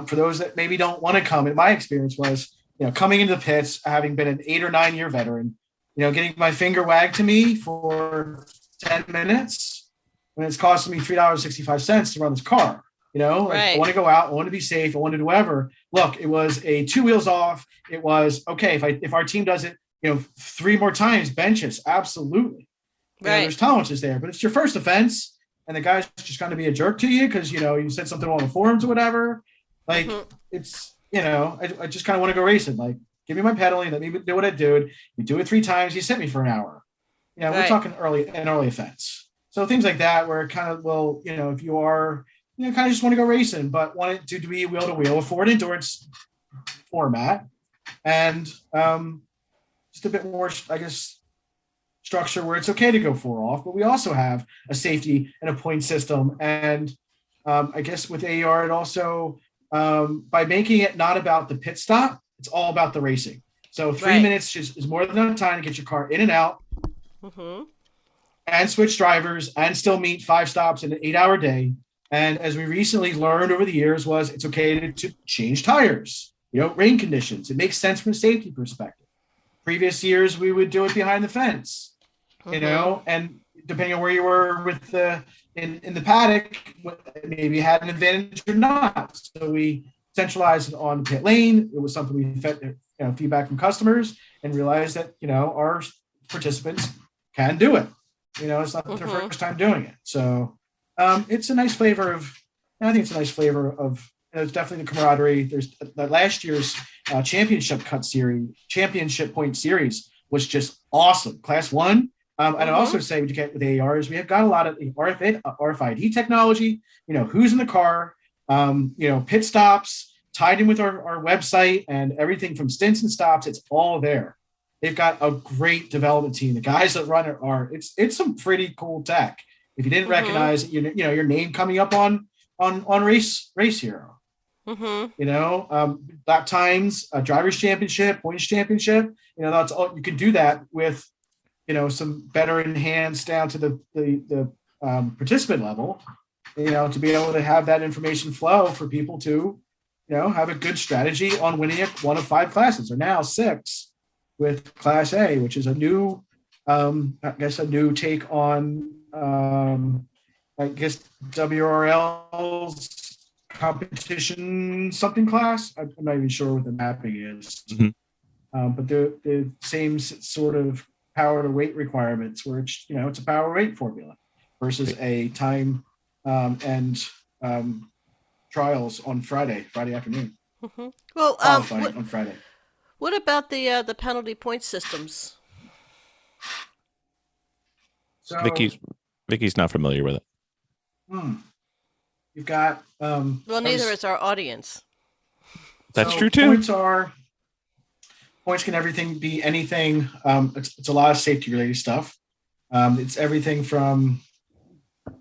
S4: for those that maybe don't want to come. And my experience was coming into the pits, having been an 8 or 9 year veteran, getting my finger wagged to me for 10 minutes when it's costing me $3.65 to run this car.
S3: Right.
S4: I want to go out, I want to be safe, I want to do whatever. Look, it was a 2 wheels off. It was okay if our team does it, 3 more times, benches, absolutely.
S3: Right.
S4: There's tolerances there, but it's your first offense, and the guy's just going to be a jerk to you because you said something on the forums or whatever. Like it's I just kind of want to go racing. Like, give me my pedaling, let me do what I do. You do it 3 times, you sit me for an hour. We're talking an early offense. So things like that, where it kind of will, if you are, kind of just want to go racing, but want it to be wheel to wheel, a Ford endurance format, and just a bit more, I guess, structure where it's okay to go 4 off, but we also have a safety and a point system. And I guess with AER, it also, by making it not about the pit stop, it's all about the racing. So 3 minutes is more than enough time to get your car in and out. And switch drivers and still meet 5 stops in an 8-hour day. And as we recently learned over the years, it's okay to change tires, rain conditions. It makes sense from a safety perspective. Previous years, we would do it behind the fence, and depending on where you were with in the paddock, maybe you had an advantage or not. So we centralized it on pit lane. It was something we fed feedback from customers and realized that, our participants can do it. It's not their first time doing it. So it's a nice flavor of, I think it's a nice flavor of, it's definitely the camaraderie. There's last year's championship point series was just awesome. Class 1. And I also say what you get with AER is we have got a lot of RFID technology, who's in the car, pit stops tied in with our website and everything from stints and stops. It's all there. They've got a great development team. The guys that run it it's some pretty cool tech. If you didn't recognize it, your name coming up on Race Hero. Lap times, drivers championship, points championship. That's all. You can do that with, some better enhanced down to the participant level. To be able to have that information flow for people to, have a good strategy on winning one of 5 classes, or now 6 with Class A, which is a new, a new take on, WRL's competition something class. I'm not even sure what the mapping is, but the same sort of power to weight requirements, where it's it's a power weight formula versus a time and trials on Friday afternoon.
S3: Well,
S4: on Friday.
S3: What about the penalty point systems?
S2: So Vicky's not familiar with it.
S4: You've got
S3: well, neither is our audience.
S2: That's true too.
S4: Points can be anything. It's a lot of safety related stuff. It's everything from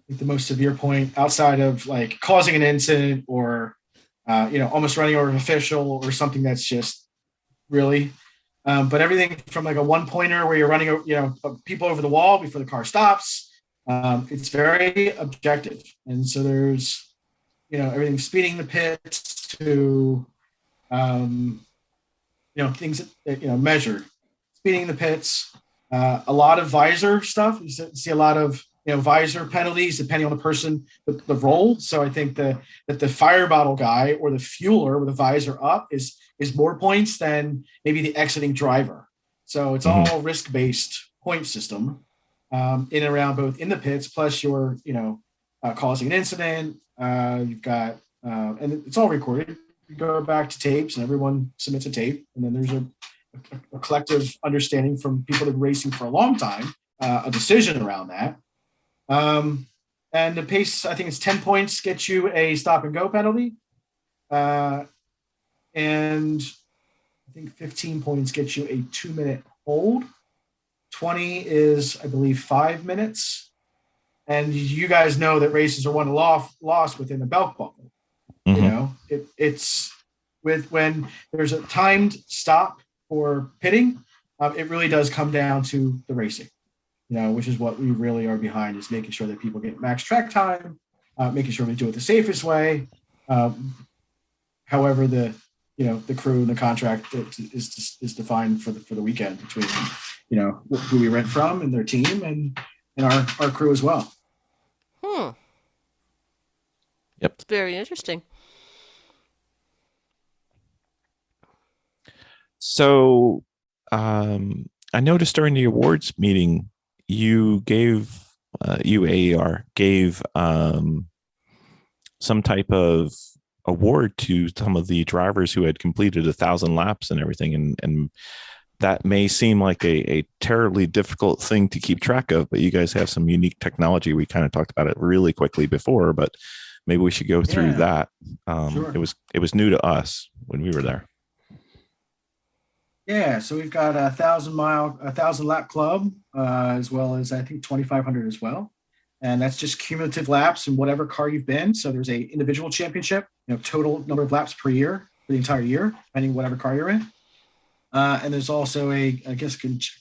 S4: the most severe point outside of like causing an incident or almost running over an official or something that's just really. But everything from like a 1-pointer where you're running people over the wall before the car stops. It's very objective, and so there's everything speeding the pits to things that measured speeding the pits, a lot of visor stuff. You see a lot of visor penalties depending on the person, the role. So I think that the fire bottle guy or the fueler with a visor up is more points than maybe the exiting driver. So it's all risk-based point system in and around both in the pits, plus you're causing an incident. You've got and it's all recorded. You go back to tapes and everyone submits a tape, and then there's a collective understanding from people that have been racing for a long time, a decision around that. And the pace, I think it's 10 points gets you a stop and go penalty. And I think 15 points gets you a 2-minute hold. 20 is, I believe, 5 minutes. And you guys know that races are won or lost within a belt buckle. It's when there's a timed stop for pitting, it really does come down to the racing, which is what we really are behind, is making sure that people get max track time, making sure we do it the safest way. However, the crew and the contract is defined for the weekend between, who we rent from and their team and our crew as well.
S2: Yep.
S3: It's very interesting.
S2: So I noticed during the awards meeting, you AER gave some type of award to some of the drivers who had completed 1,000 laps and everything. And that may seem like a terribly difficult thing to keep track of, but you guys have some unique technology. We kind of talked about it really quickly before, but maybe we should go through that.
S4: Sure.
S2: It was new to us when we were there.
S4: Yeah, so we've got a 1,000 lap club, as well as I think 2,500 as well. And that's just cumulative laps in whatever car you've been. So there's a individual championship, total number of laps per year for the entire year, depending whatever car you're in. And there's also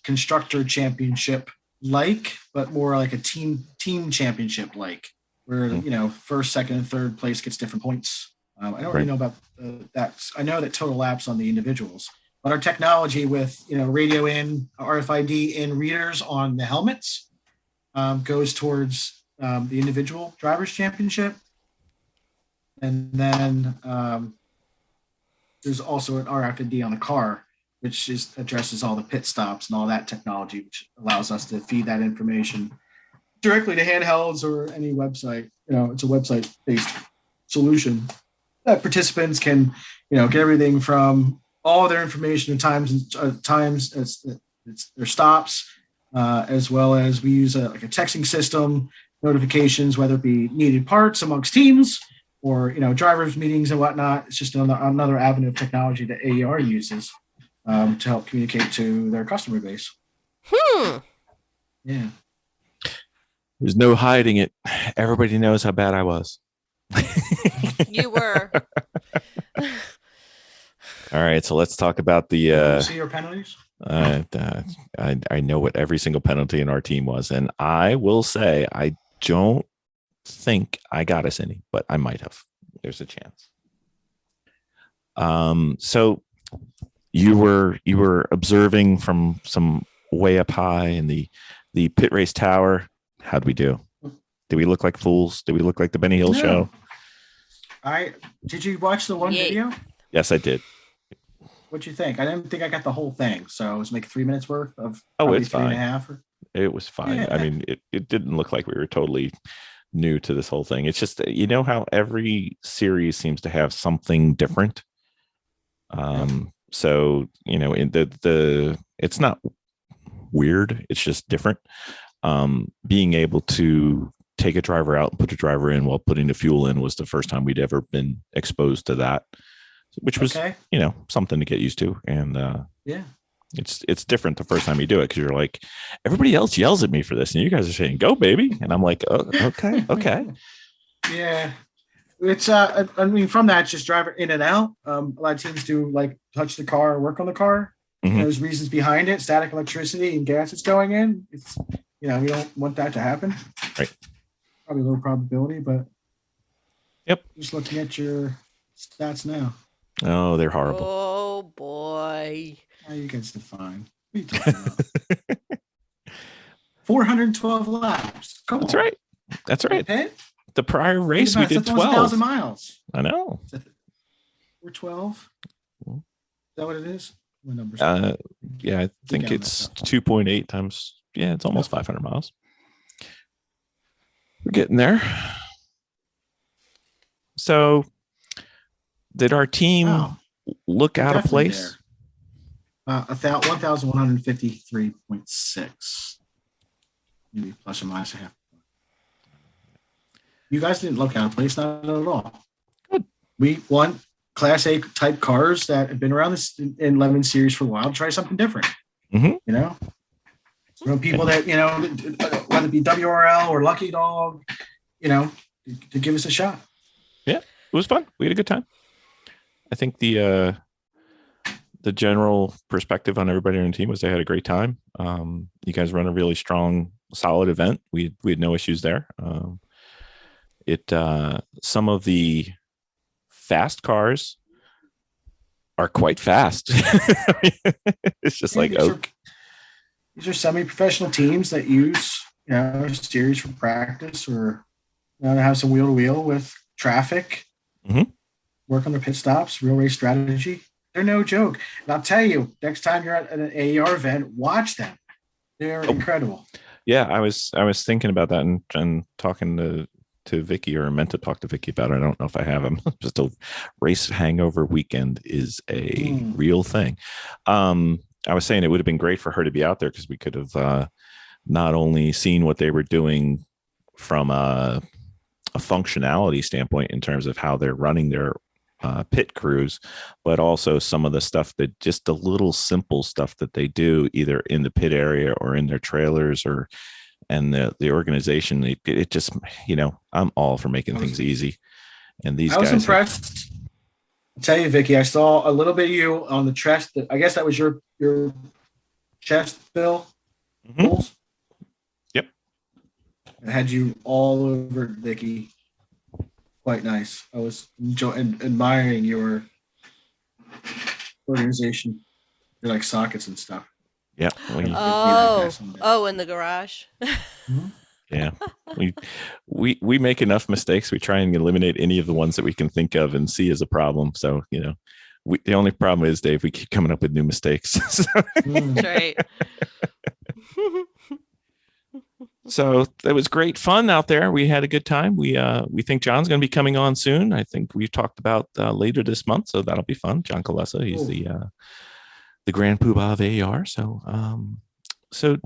S4: constructor championship but more like a team championship where, first, second, and third place gets different points. I don't really know about that. I know that total laps on the individuals. But our technology with, radio in, RFID in readers on the helmets goes towards the individual drivers championship. And then there's also an RFID on the car, which addresses all the pit stops and all that technology, which allows us to feed that information directly to handhelds or any website. It's a website-based solution that participants can, get everything from all their information and times as their stops, as well as we use a texting system, notifications, whether it be needed parts amongst teams or drivers meetings and whatnot. It's just another avenue of technology that AER uses to help communicate to their customer base. Yeah.
S2: There's no hiding it. Everybody knows how bad I was.
S3: You were.
S2: All right, so let's talk about the
S4: see your penalties.
S2: I know what every single penalty in our team was, and I will say I don't think I got us any, but I might have. There's a chance. So you were observing from some way up high in the PittRace tower. How'd we do? Did we look like fools? Did we look like the Benny Hill show?
S4: Did you watch the one video?
S2: Yes, I did.
S4: What'd you think? I didn't think I got the whole thing, so it was like 3 minutes worth of.
S2: It's fine.
S4: 3.5.
S2: It was fine.
S4: Yeah.
S2: I mean, it didn't look like we were totally new to this whole thing. It's just, how every series seems to have something different. So, in it's not weird. It's just different. Being able to take a driver out and put a driver in while putting the fuel in was the first time we'd ever been exposed to that, which was, something to get used to. And, it's different the first time you do it, because you're like, everybody else yells at me for this and you guys are saying, go baby. And I'm like, oh, okay.
S4: Yeah. It's from that, just driver in and out. A lot of teams do like touch the car or work on the car.
S2: Mm-hmm.
S4: There's reasons behind it, static electricity and gas that's going in. It's, we don't want that to happen.
S2: Right.
S4: Probably low probability, but
S2: yep.
S4: Just looking at your stats now.
S2: Oh, they're horrible.
S3: Oh boy.
S4: How you guys define? What are you talking about? 412 laps. Come
S2: That's
S4: on.
S2: right. That's right.
S4: Pit?
S2: The prior race we did 12.
S4: 1,000 miles.
S2: I know.
S4: 412. Is that what it is? What numbers?
S2: Yeah, I think it's 2.8 times. Yeah, it's almost 500 miles. We're getting there. So, did our team look out of place?
S4: 1,153.6. Maybe plus or minus a half. You guys didn't look out of place, not at all.
S2: Good.
S4: We won Class A type cars that have been around this in Lemon series for a while. Try something different.
S2: Mm-hmm.
S4: People that whether it be WRL or Lucky Dog, to give us a shot.
S2: Yeah, it was fun. We had a good time. I think the general perspective on everybody on the team was they had a great time. You guys run a really strong, solid event. We had no issues there. Some of the fast cars are quite fast. It's just
S4: these are semi-professional teams that use a series for practice or have some wheel-to-wheel with traffic.
S2: Mm-hmm.
S4: Work on their pit stops, real race strategy. They're no joke. And I'll tell you, next time you're at an AER event, watch them. They're incredible.
S2: Yeah, I was thinking about that and talking to Vicky, or meant to talk to Vicky about it. I don't know if I have him. Just a race hangover weekend is a real thing. I was saying it would have been great for her to be out there, because we could have not only seen what they were doing from a functionality standpoint in terms of how they're running their pit crews, but also some of the stuff that just the little simple stuff that they do either in the pit area or in their trailers and the organization. It just, I'm all for making things easy. And these guys.
S4: I was impressed. I'll tell you, Vicky, I saw a little bit of you on the chest. I guess that was your chest, Bill.
S2: Mm-hmm. Yep.
S4: I had you all over, Vicky. Quite nice. I was admiring your organization. You're like sockets and stuff.
S2: Yeah.
S3: In the garage.
S2: Mm-hmm. Yeah. We make enough mistakes. We try and eliminate any of the ones that we can think of and see as a problem. So, the only problem is, Dave, we keep coming up with new mistakes.
S3: That's right.
S2: So it was great fun out there. We had a good time. We think John's going to be coming on soon. I think we've talked about later this month, so that'll be fun. John Kalesa, he's the grand poobah of AER. So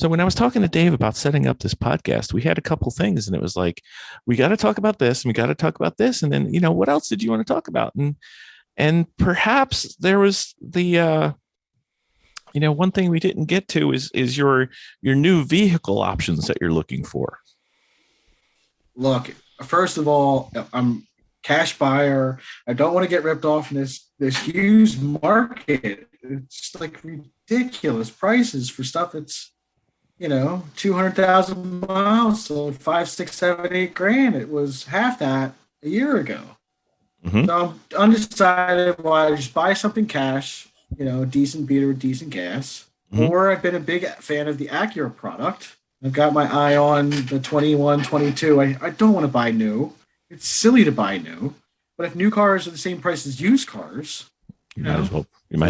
S2: when I was talking to Dave about setting up this podcast, we had a couple things, and it was like, we got to talk about this, and we got to talk about this, and then what else did you want to talk about? And perhaps there was the one thing we didn't get to is your new vehicle options that you're looking for.
S4: Look, first of all, I'm cash buyer. I don't want to get ripped off in this huge market. It's like ridiculous prices for stuff that's 200,000 miles, so 5, 6, 7, 8 grand. It was half that a year ago.
S2: Mm-hmm.
S4: So I'm undecided why I just buy something cash, decent beater with decent gas.
S2: Mm-hmm.
S4: Or I've been a big fan of the Acura product. I've got my eye on the 21, 22. I don't want to buy new. It's silly to buy new. But if new cars are the same price as used cars,
S2: you might as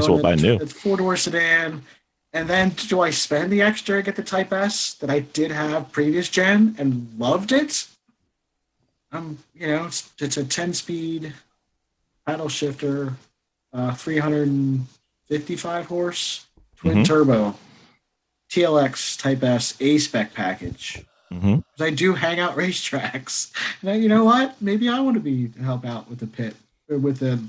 S2: well buy new.
S4: It's 4-door sedan. And then do I spend the extra to get the Type S that I did have previous gen and loved it? It's a 10-speed paddle shifter, 355 horse, twin turbo, TLX Type S A-spec package.
S2: Mm-hmm.
S4: I do hang out racetracks. Now, you know what? Maybe I want to help out with the pit, with the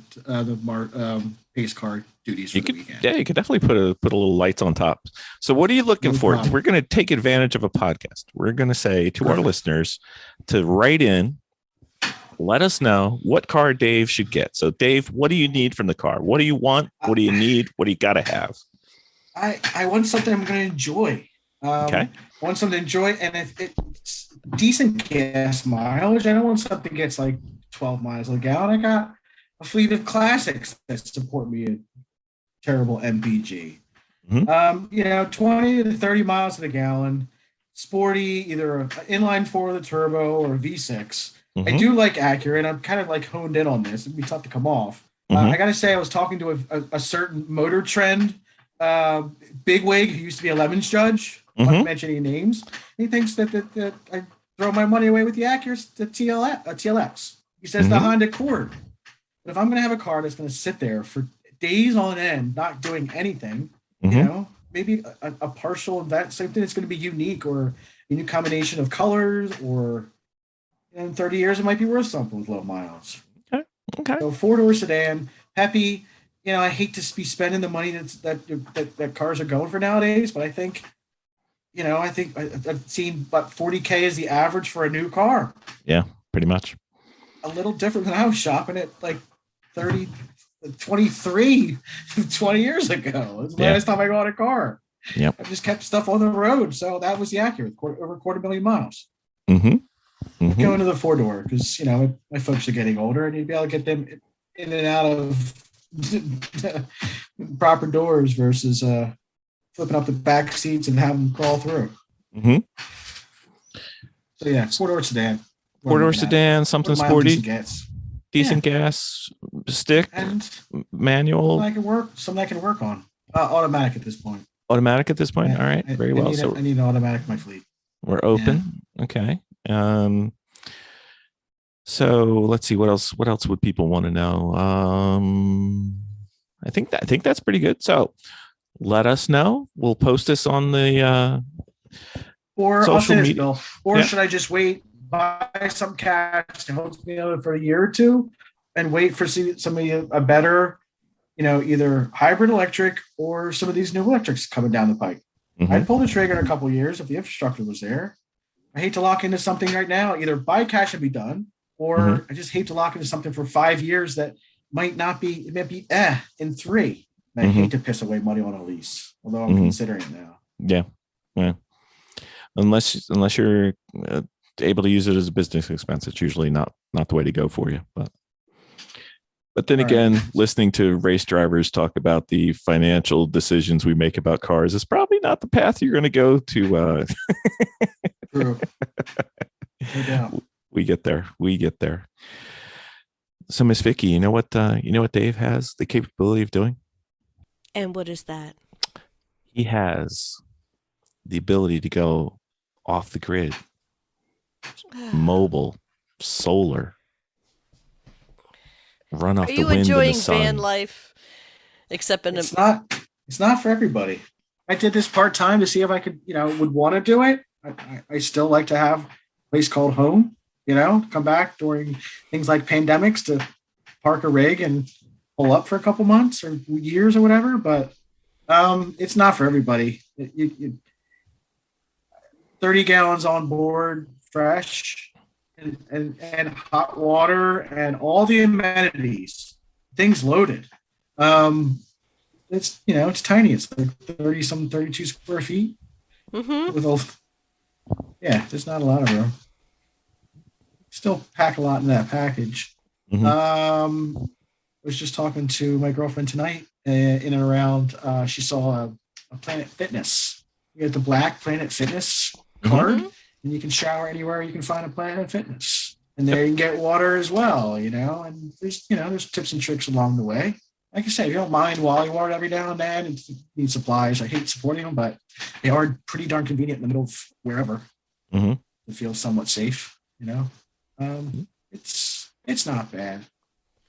S4: pace car duties for the weekend.
S2: Yeah, you could definitely put a little lights on top. So what are you looking for? We're going to take advantage of a podcast. We're going to say to our listeners to write in, let us know what car Dave should get. So Dave, what do you need from the car? What do you want? What do you need? What do you got to have?
S4: I want something I'm going to enjoy.
S2: Okay.
S4: I want something to enjoy, and if it's decent gas mileage, I don't want something that gets like 12 miles a gallon. I got a fleet of classics that support me at terrible MPG.
S2: Mm-hmm.
S4: 20 to 30 miles to the gallon, sporty, either an inline 4 with a turbo or a V6.
S2: Mm-hmm.
S4: I do like Acura, and I'm kind of like honed in on this. It'd be tough to come off. I got to say, I was talking to a certain Motor Trend bigwig who used to be a Lemons judge. I'm not mentioning names. He thinks that I throw my money away with the Acura, the TLX. He says the Honda Accord. But if I'm going to have a car that's going to sit there for days on end, not doing anything, maybe a partial event, something that's going to be unique, or a new combination of colors, or in 30 years, it might be worth something with low miles.
S2: Okay.
S4: So 4-door sedan, peppy. I hate to be spending the money that cars are going for nowadays, but I think I've seen about 40K is the average for a new car.
S2: Yeah, pretty much.
S4: A little different than I was shopping at like 23, 20 years ago. It's the last time I got a car.
S2: Yep.
S4: I just kept stuff on the road. So that was the Acura, over 250,000 miles. Going to the 4-door because, my folks are getting older. I need to be able to get them in and out of proper doors versus flipping up the back seats and have them crawl through. So, 4-door sedan.
S2: 4-door sedan, something sporty. Decent
S4: Yeah.
S2: gas, stick,
S4: And
S2: manual.
S4: something I can work on. Automatic at this point.
S2: Automatic at this point.
S4: Yeah.
S2: All right. Very well.
S4: I need an automatic in my fleet.
S2: We're open. Yeah. Okay. So let's see what else would people want to know. I think that's pretty good. So let us know. We'll post this on the
S4: or
S2: social media.
S4: Bill. Or should I just wait, buy some cash and hold me over for a year or two and wait for somebody a better, either hybrid electric or some of these new electrics coming down the pike? I'd pull the trigger in a couple of years if the infrastructure was there. I hate to lock into something right now. Either buy cash and be done, or I just hate to lock into something for 5 years that might be in 3. And I hate to piss away money on a lease, although I'm considering it now.
S2: Yeah. Unless you're able to use it as a business expense, it's usually not the way to go for you. But then again, listening to race drivers talk about the financial decisions we make about cars is probably not the path you're going to go to.
S4: True. No doubt.
S2: We get there. So Miss Vicky, you know what Dave has the capability of doing?
S3: And what is that?
S2: He has the ability to go off the grid, mobile, solar, run off
S3: Are
S2: the
S3: you
S2: wind and the
S3: enjoying
S2: sun.
S3: van life? Except in
S4: It's not for everybody. I did this part-time to see if I could, would want to do it. I still like to have a place called home, come back during things like pandemics to park a rig and pull up for a couple months or years or whatever. But it's not for everybody. 30 gallons on board, fresh, and hot water and all the amenities, things loaded. It's tiny. It's like 32 square feet. There's not a lot of room. Still pack a lot in that package. I was just talking to my girlfriend tonight in and around. She saw a Planet Fitness. You get the black Planet Fitness card, and you can shower anywhere you can find a Planet Fitness. And there you can get water as well, and there's tips and tricks along the way. Like I said, if you don't mind Wally water every now and then, and need supplies. I hate supporting them, but they are pretty darn convenient in the middle of wherever. To feel somewhat safe, It's not bad.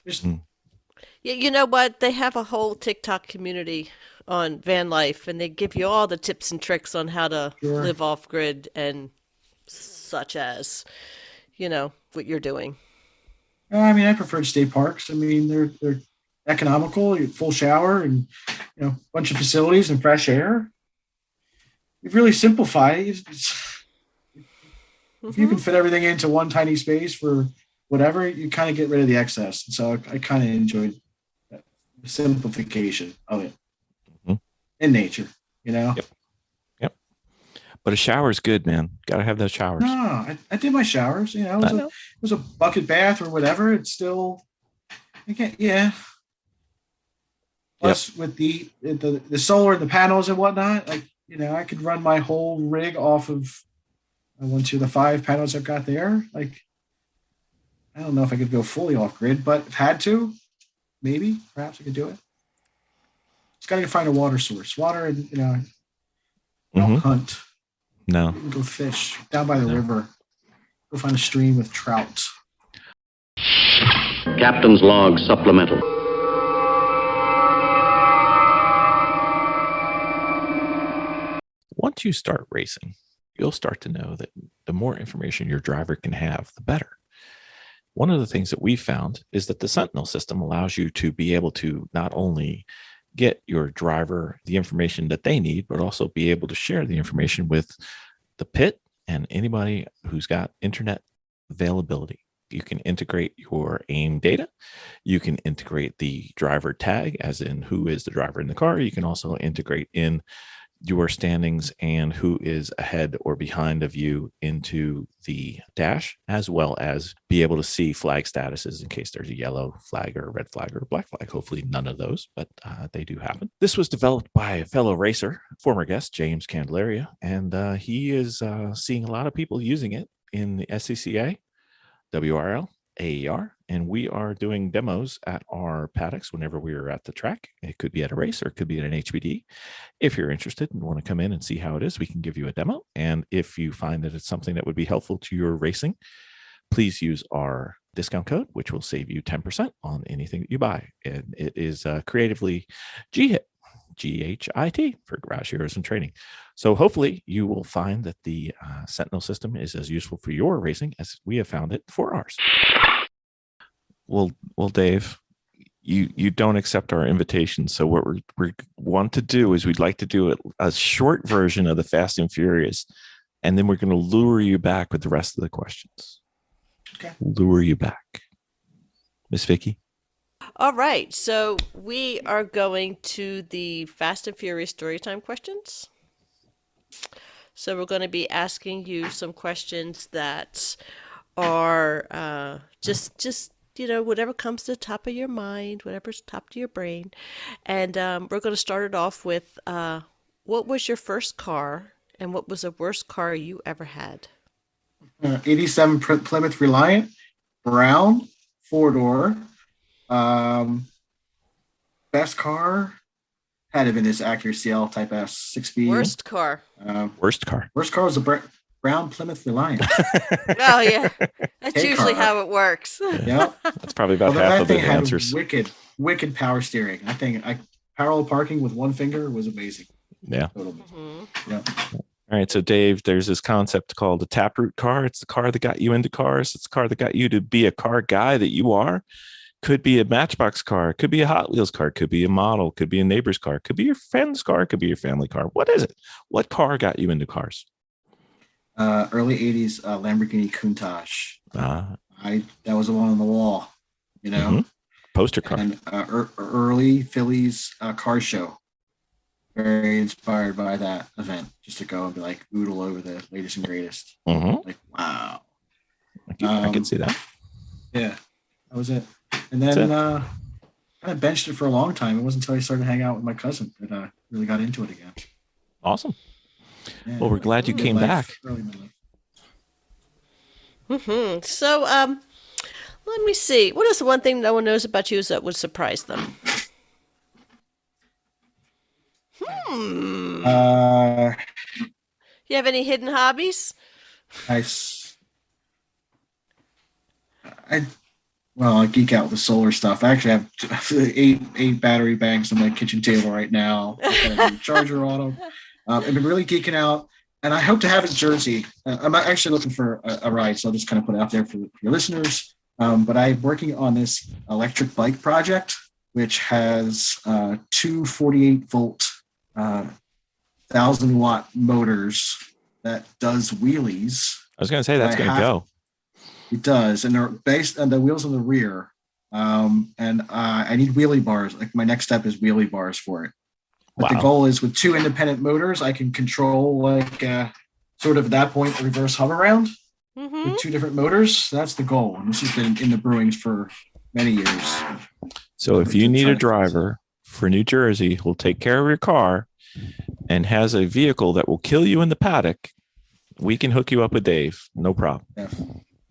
S3: Yeah, you know what? They have a whole TikTok community on van life, and they give you all the tips and tricks on how to live off grid and such as, what you're doing.
S4: I prefer state parks. They're economical. You full shower and a bunch of facilities and fresh air. You've really simplified it. If you can fit everything into one tiny space for whatever, you kind of get rid of the excess. And so I kind of enjoyed the simplification of it in nature,
S2: Yep. But a shower is good, man. Got to have those showers.
S4: No, I did my showers. It was a bucket bath or whatever. It's still, Plus with the solar and the panels and whatnot, I could run my whole rig off of one, two, the 5 panels I've got there. I don't know if I could go fully off grid, but if had to, perhaps I could do it. Just got to find a water source. Water, and don't hunt.
S2: No.
S4: You can go fish down by the river. Go find a stream with trout.
S5: Captain's log supplemental.
S2: Once you start racing, you'll start to know that the more information your driver can have, the better. One of the things that we found is that the Sentinel system allows you to be able to not only get your driver the information that they need, but also be able to share the information with the pit and anybody who's got internet availability. You can integrate your AIM data. You can integrate the driver tag, as in who is the driver in the car. You can also integrate in your standings and who is ahead or behind of you into the dash, as well as be able to see flag statuses in case there's a yellow flag or a red flag or a black flag. Hopefully none of those, but they do happen. This was developed by a fellow racer, former guest, James Candelaria, and he is seeing a lot of people using it in the SCCA, WRL, AER, and we are doing demos at our paddocks whenever we are at the track. It could be at a race or it could be at an HBD. If you're interested and want to come in and see how it is, we can give you a demo. And if you find that it's something that would be helpful to your racing, please use our discount code, which will save you 10% on anything that you buy. And it is creatively GHIT, GHIT for Garage Heroes and Training. So hopefully you will find that the Sentinel system is as useful for your racing as we have found it for ours. Well, Dave, you don't accept our invitation. So what we want to do is we'd like to do a short version of the Fast and Furious, and then we're going to lure you back with the rest of the questions.
S4: Okay.
S2: Lure you back. Miss Vicky?
S3: All right. So we are going to the Fast and Furious Storytime questions. So we're going to be asking you some questions that are just whatever comes to the top of your mind, whatever's top of your brain. And we're going to start it off with what was your first car and what was the worst car you ever had?
S4: 87 Plymouth Reliant, brown, 4-door. Best car had to have been this Acura CL Type S 6 speed.
S3: Worst car.
S2: Worst car.
S4: Worst car was a brand brown Plymouth Reliant.
S3: Oh yeah, that's
S4: Hey,
S3: usually
S4: car.
S3: how it works.
S4: Yeah.
S2: That's probably about
S4: Although
S2: half
S4: that
S2: of the
S4: thing had
S2: answers.
S4: wicked power steering. I think parallel parking with one finger was amazing.
S2: Yeah.
S4: Totally.
S3: Mhm.
S4: Yeah.
S2: All right. So, Dave, there's this concept called the taproot car. It's the car that got you into cars. It's the car that got you to be a car guy that you are. Could be a Matchbox car. Could be a Hot Wheels car. Could be a model. Could be a neighbor's car. Could be your friend's car. Could be your family car. What is it? What car got you into cars?
S4: Early 80s Lamborghini Countach. That was the one on the wall, you know.
S2: Mhm. Poster car.
S4: And early Phillies car show. Very inspired by that event, just to go and be like oodle over the latest and greatest.
S2: Mhm.
S4: Like, wow.
S2: I can see that.
S4: Yeah, that was it. And then kind of benched it for a long time. It wasn't until I started hanging out with my cousin that I really got into it again.
S2: Awesome.
S4: Yeah.
S2: Well, we're glad you came back.
S4: Early in my life.
S3: Mm-hmm. So, let me see. What is the one thing no one knows about you that would surprise them? You have any hidden hobbies?
S4: I geek out with solar stuff. I actually have eight battery banks on my kitchen table right now. I've got a charger on them. I've been really geeking out, and I hope to have it in Jersey. I'm actually looking for a ride, so I'll just kind of put it out there for your listeners. But I'm working on this electric bike project, which has two 48-volt 1,000-watt motors that does wheelies.
S2: I was going to say that's going to go.
S4: It does, and they're based on the wheels on the rear. And I need wheelie bars. Like my next step is wheelie bars for it. But the goal is with two independent motors, I can control sort of at that point reverse hover around with two different motors. That's the goal, and this has been in the brewings for many years.
S2: So if you need a driver for New Jersey who'll take care of your car and has a vehicle that will kill you in the paddock, we can hook you up with Dave. No problem.
S4: Yeah,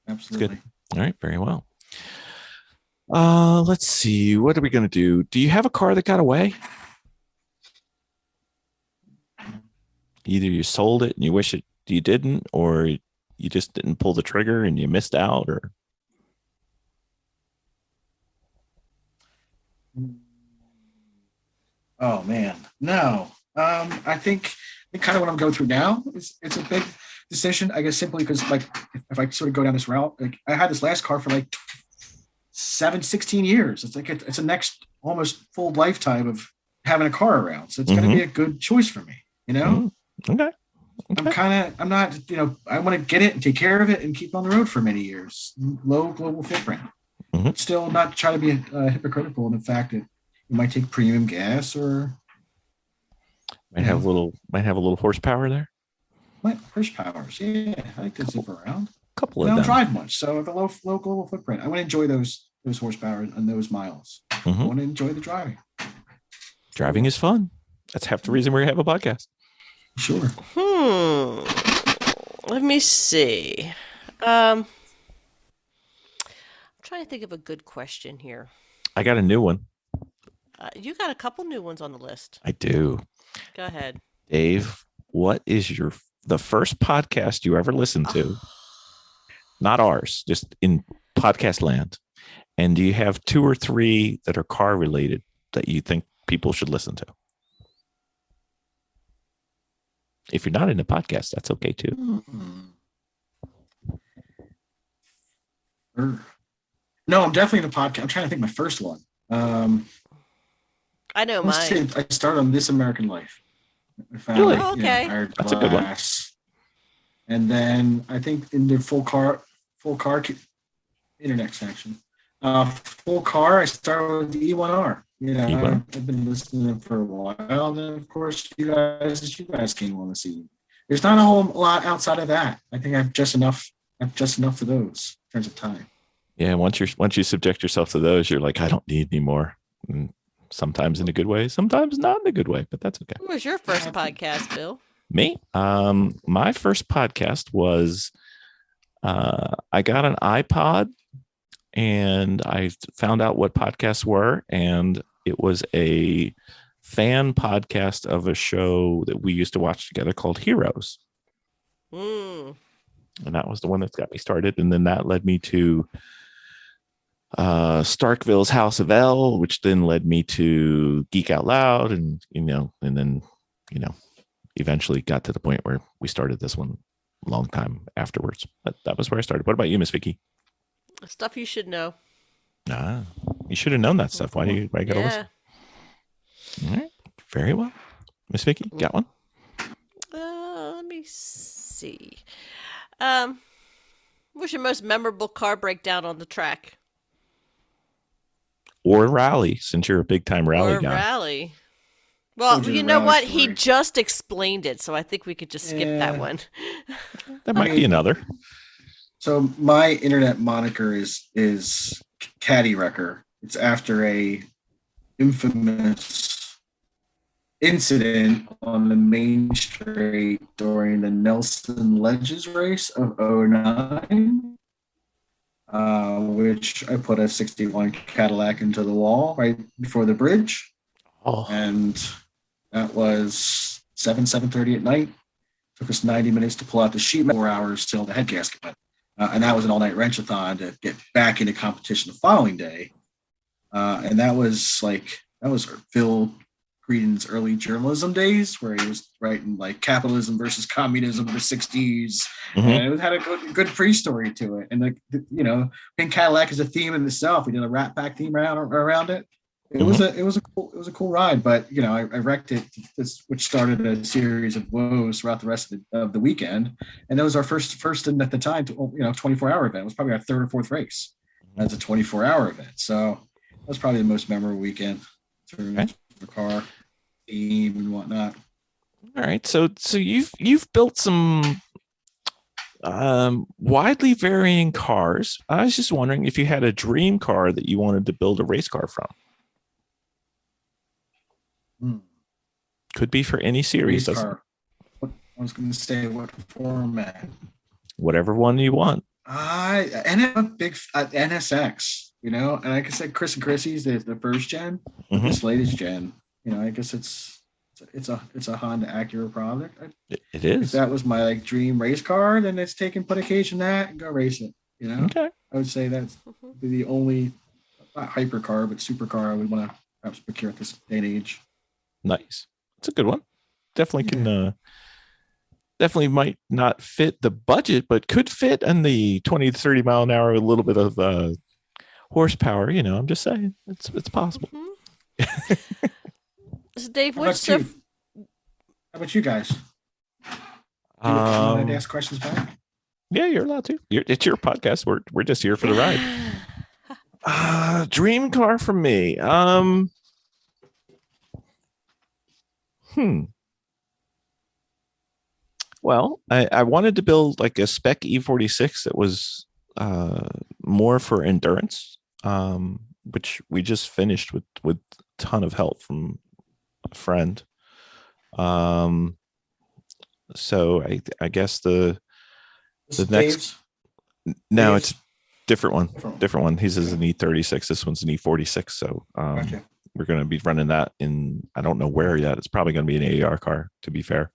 S4: absolutely.
S2: Good. All right. Very well. Let's see. What are we going to do? Do you have a car that got away? Either you sold it and you wish you didn't, or you just didn't pull the trigger and you missed out, or.
S4: Oh man, no. I think kind of what I'm going through now is it's a big decision. I guess simply because like if I sort of go down this route, like I had this last car for like 16 years. It's like it's a next almost full lifetime of having a car around. So it's going to be a good choice for me. You know.
S2: Okay.
S4: I'm not, I want to get it and take care of it and keep on the road for many years. Low global footprint. But still not try to be hypocritical in the fact that it might take premium gas or
S2: might have a little horsepower there.
S4: Horsepower. Yeah, I like to zip around.
S2: Couple
S4: I
S2: of
S4: don't
S2: them.
S4: drive much, so I have a low global footprint. I want to enjoy those horsepower and those miles. I want to enjoy the driving.
S2: Driving is fun. That's half the reason we have a podcast.
S4: Sure.
S3: Let me see. I'm trying to think of a good question here.
S2: I got a new one.
S3: You got a couple new ones on the list.
S2: I do.
S3: Go ahead.
S2: Dave, what is the first podcast you ever listened to? Not ours, just in podcast land. And do you have two or three that are car related that you think people should listen to? If you're not in a podcast, that's okay too.
S4: No, I'm definitely in a podcast. I'm trying to think my first one.
S3: I know mine.
S4: I started on This American Life. I found,
S2: Really?
S3: Okay.
S2: That's a good one.
S4: And then I think in the full car internet section. Full car, I started with the E1R. I've been listening for a while. And then, of course, you guys came on the scene. There's not a whole lot outside of that. I think I have just enough for those in terms of time.
S2: Yeah, once you subject yourself to those, you're like, I don't need any more. And sometimes in a good way, sometimes not in a good way, but that's okay.
S3: What was your first podcast, Bill?
S2: Me? My first podcast was I got an iPod and I found out what podcasts were, and it was a fan podcast of a show that we used to watch together called Heroes.
S3: Mm.
S2: And that was the one that got me started. And then that led me to Starkville's House of L, which then led me to Geek Out Loud, and then eventually got to the point where we started this one a long time afterwards. But that was where I started. What about you, Miss Vicky?
S3: Stuff you should know.
S2: You should have known that stuff. Why you gotta listen? All right, very well. Miss Vicky, got one?
S3: Let me see. What's your most memorable car breakdown on the track?
S2: Or rally, since you're a big time rally
S3: or
S2: guy.
S3: Rally. Well,
S4: Told you
S3: you
S4: the
S3: know
S4: rally
S3: what?
S4: story.
S3: He just explained it, so I think we could just skip that one.
S2: That might be another.
S4: So my internet moniker is Caddy Wrecker. It's after a infamous incident on the main straight during the Nelson Ledges race of 09, which I put a 61 Cadillac into the wall right before the bridge.
S2: Oh,
S4: And that was 7:30 at night. Took us 90 minutes to pull out the sheet, 4 hours till the head gasket went. And that was an all-night wrench-a-thon to get back into competition the following day. And that was Phil Creedon's early journalism days, where he was writing like capitalism versus communism in the 60s.
S2: Mhm.
S4: And it had a good pre-story to it. And Pink Cadillac is a theme in itself. We did a Rat Pack theme around it. It was a cool ride, but I wrecked it, which started a series of woes throughout the rest of the weekend, and that was our first and at the time 24-hour event. It was probably our third or fourth race as a 24-hour event. So that was probably the most memorable weekend through the car theme and whatnot.
S2: all right. So you've built some widely varying cars. I was just wondering if you had a dream car that you wanted to build a race car from. Could be for any series.
S4: Race car. I was going to say what format.
S2: Whatever one you want.
S4: And I'm a big NSX, and like I said, Chris and Chrissy's the first gen,
S2: Mhm.
S4: this latest gen. I guess it's a Honda Acura product.
S2: It
S4: If
S2: is.
S4: that was my dream race car, then it's put a cage in that and go race it.
S2: Okay.
S4: I would say that's the only not hypercar but supercar I would want to perhaps procure at this day and age.
S2: Nice. It's a good one. Definitely can. Definitely might not fit the budget, but could fit in the 20 to 30 mile an hour with a little bit of horsepower. I'm just saying it's possible.
S3: So Dave,
S4: How
S3: what's
S4: about you guys? Do you want to ask questions back?
S2: Yeah, you're allowed to. It's your podcast. We're just here for the ride. Dream car for me. Well, I wanted to build like a spec E46 that was more for endurance, which we just finished with a ton of help from a friend. So I guess the next
S4: Dave's?
S2: no,
S4: Dave's?
S2: it's different one. His is an E36. This one's an E46. So
S4: Gotcha.
S2: we're going to be running that in, I don't know where yet. It's probably going to be an AER car, to be fair.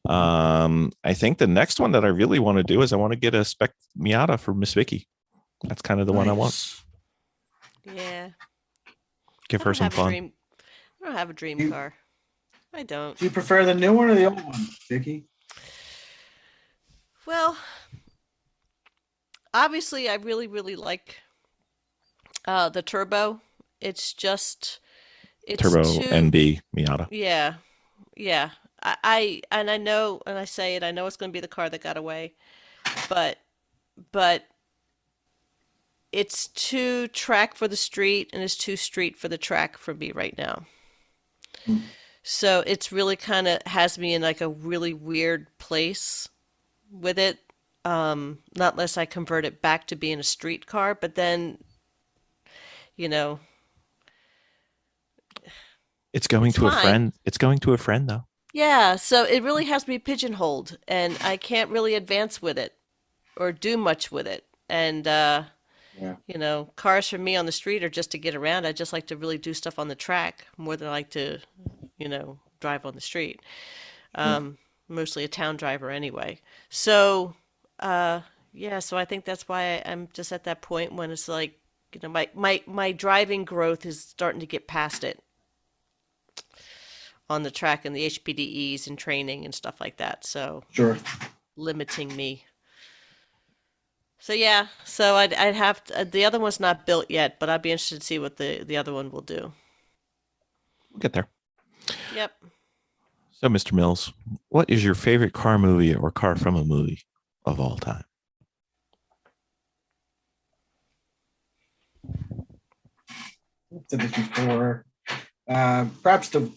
S2: I think the next one that I really want to do is I want to get a spec Miata for Miss Vicky. That's kind of the one I want.
S3: Yeah.
S2: Give her some fun.
S3: I don't have a dream car. I don't.
S4: Do you prefer the new one or the old one, Vicky?
S3: Well, obviously, I really, really like the turbo. It's
S2: Turbo
S3: too,
S2: NB Miata.
S3: Yeah. I know, and I say it. I know it's going to be the car that got away, but it's too track for the street, and it's too street for the track for me right now. So it's really kind of has me in like a really weird place with it. Not unless I convert it back to being a street car, but then,
S2: It's going
S3: It's
S2: to a
S3: fine.
S2: friend. It's going to a friend though.
S3: yeah. So it really has me pigeonholed, and I can't really advance with it or do much with it. And cars for me on the street are just to get around. I just like to really do stuff on the track more than I like to, drive on the street. mostly a town driver anyway. So, yeah, so I think that's why I'm just at that point when it's like, my driving growth is starting to get past it on the track and the HPDEs and training and stuff like that. So
S4: Sure.
S3: limiting me. So yeah, so I'd have to, the other one's not built yet, but I'd be interested to see what the other one will do.
S2: We'll get there.
S3: Yep.
S2: So, Mr. Mills, what is your favorite car movie or car from a movie of all time?
S4: I've said this before. Perhaps the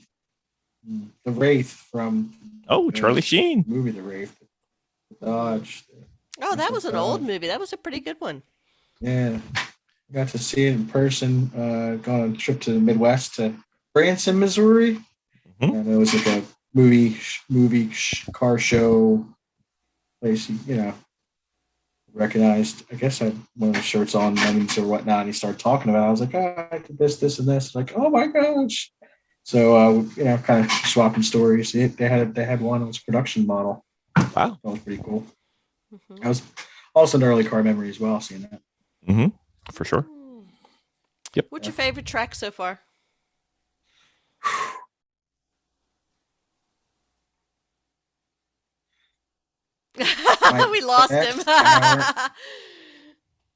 S4: Wraith from
S2: Charlie Sheen.
S4: movie The Wraith. Dodge.
S3: Oh, that was an old movie. That was a pretty good one.
S4: Yeah. I got to see it in person. Gone on a trip to the Midwest to Branson, Missouri.
S2: Mhm.
S4: And it was like a movie car show place, recognized. I guess I had one of the shirts on, lemons or whatnot, and he started talking about it. I was like, I did this, and this. Like, oh my gosh. So, kind of swapping stories. They had one that was a production model.
S2: Wow.
S4: That was pretty cool.
S3: Mm-hmm.
S4: That was also an early car memory as well, seeing that.
S2: Mm-hmm. For sure. Yep.
S3: What's your favorite track so far? We lost him.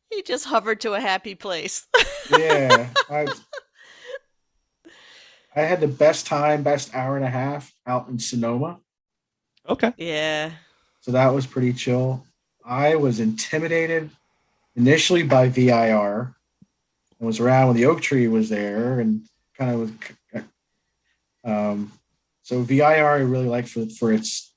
S3: He just hovered to a happy place.
S4: Yeah. I had the best hour and a half out in Sonoma.
S2: Okay.
S3: Yeah.
S4: So that was pretty chill. I was intimidated initially by VIR. I was around when the oak tree was there and kind of was. So VIR I really like for its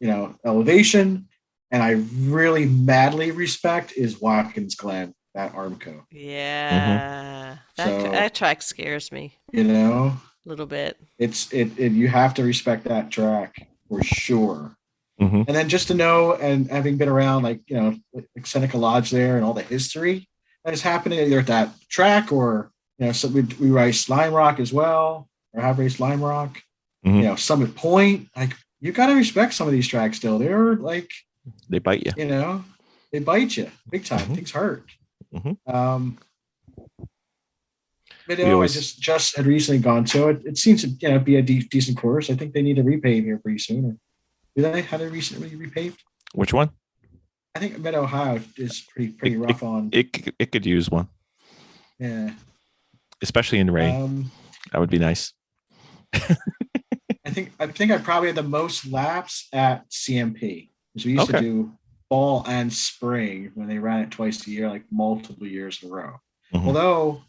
S4: elevation, and I really madly respect is Watkins Glen, that Armco.
S3: Yeah. That track scares me.
S4: A
S3: little bit.
S4: It you have to respect that track for sure.
S2: Mm-hmm.
S4: And then just to know, and having been around like Seneca Lodge there and all the history that is happening either at that track or so we race Lime Rock as well, or have raced Lime Rock.
S2: Mm-hmm.
S4: Summit Point, like you got to respect some of these tracks still. They're like
S2: they bite you.
S4: They bite you big time.
S2: Mm-hmm.
S4: Things hurt.
S2: Mm-hmm.
S4: I just had recently gone to it. It seems to be a decent course. I think they need to repave here pretty soon. Do they? Had it recently repaved?
S2: Which one?
S4: I think Mid Ohio is pretty rough on.
S2: It could use one.
S4: Yeah.
S2: Especially in the rain. That would be nice.
S4: I think I probably had the most laps at CMP because we used to do fall and spring when they ran it twice a year, like multiple years in a row. Mm-hmm. Although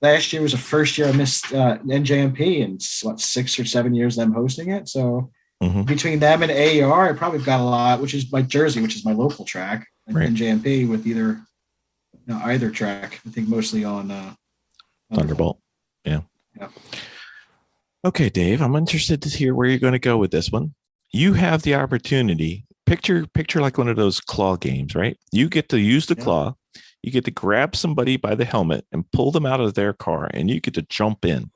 S4: last year was the first year I missed NJMP in 6 or 7 years them hosting it. So between them and AER, I probably got a lot, which is like Jersey, which is my local track, and NJMP with either track. I think mostly on
S2: Thunderbolt. Yeah. Okay, Dave, I'm interested to hear where you're going to go with this one. You have the opportunity. Picture like one of those claw games, right? You get to use the claw. You get to grab somebody by the helmet and pull them out of their car, and you get to jump in.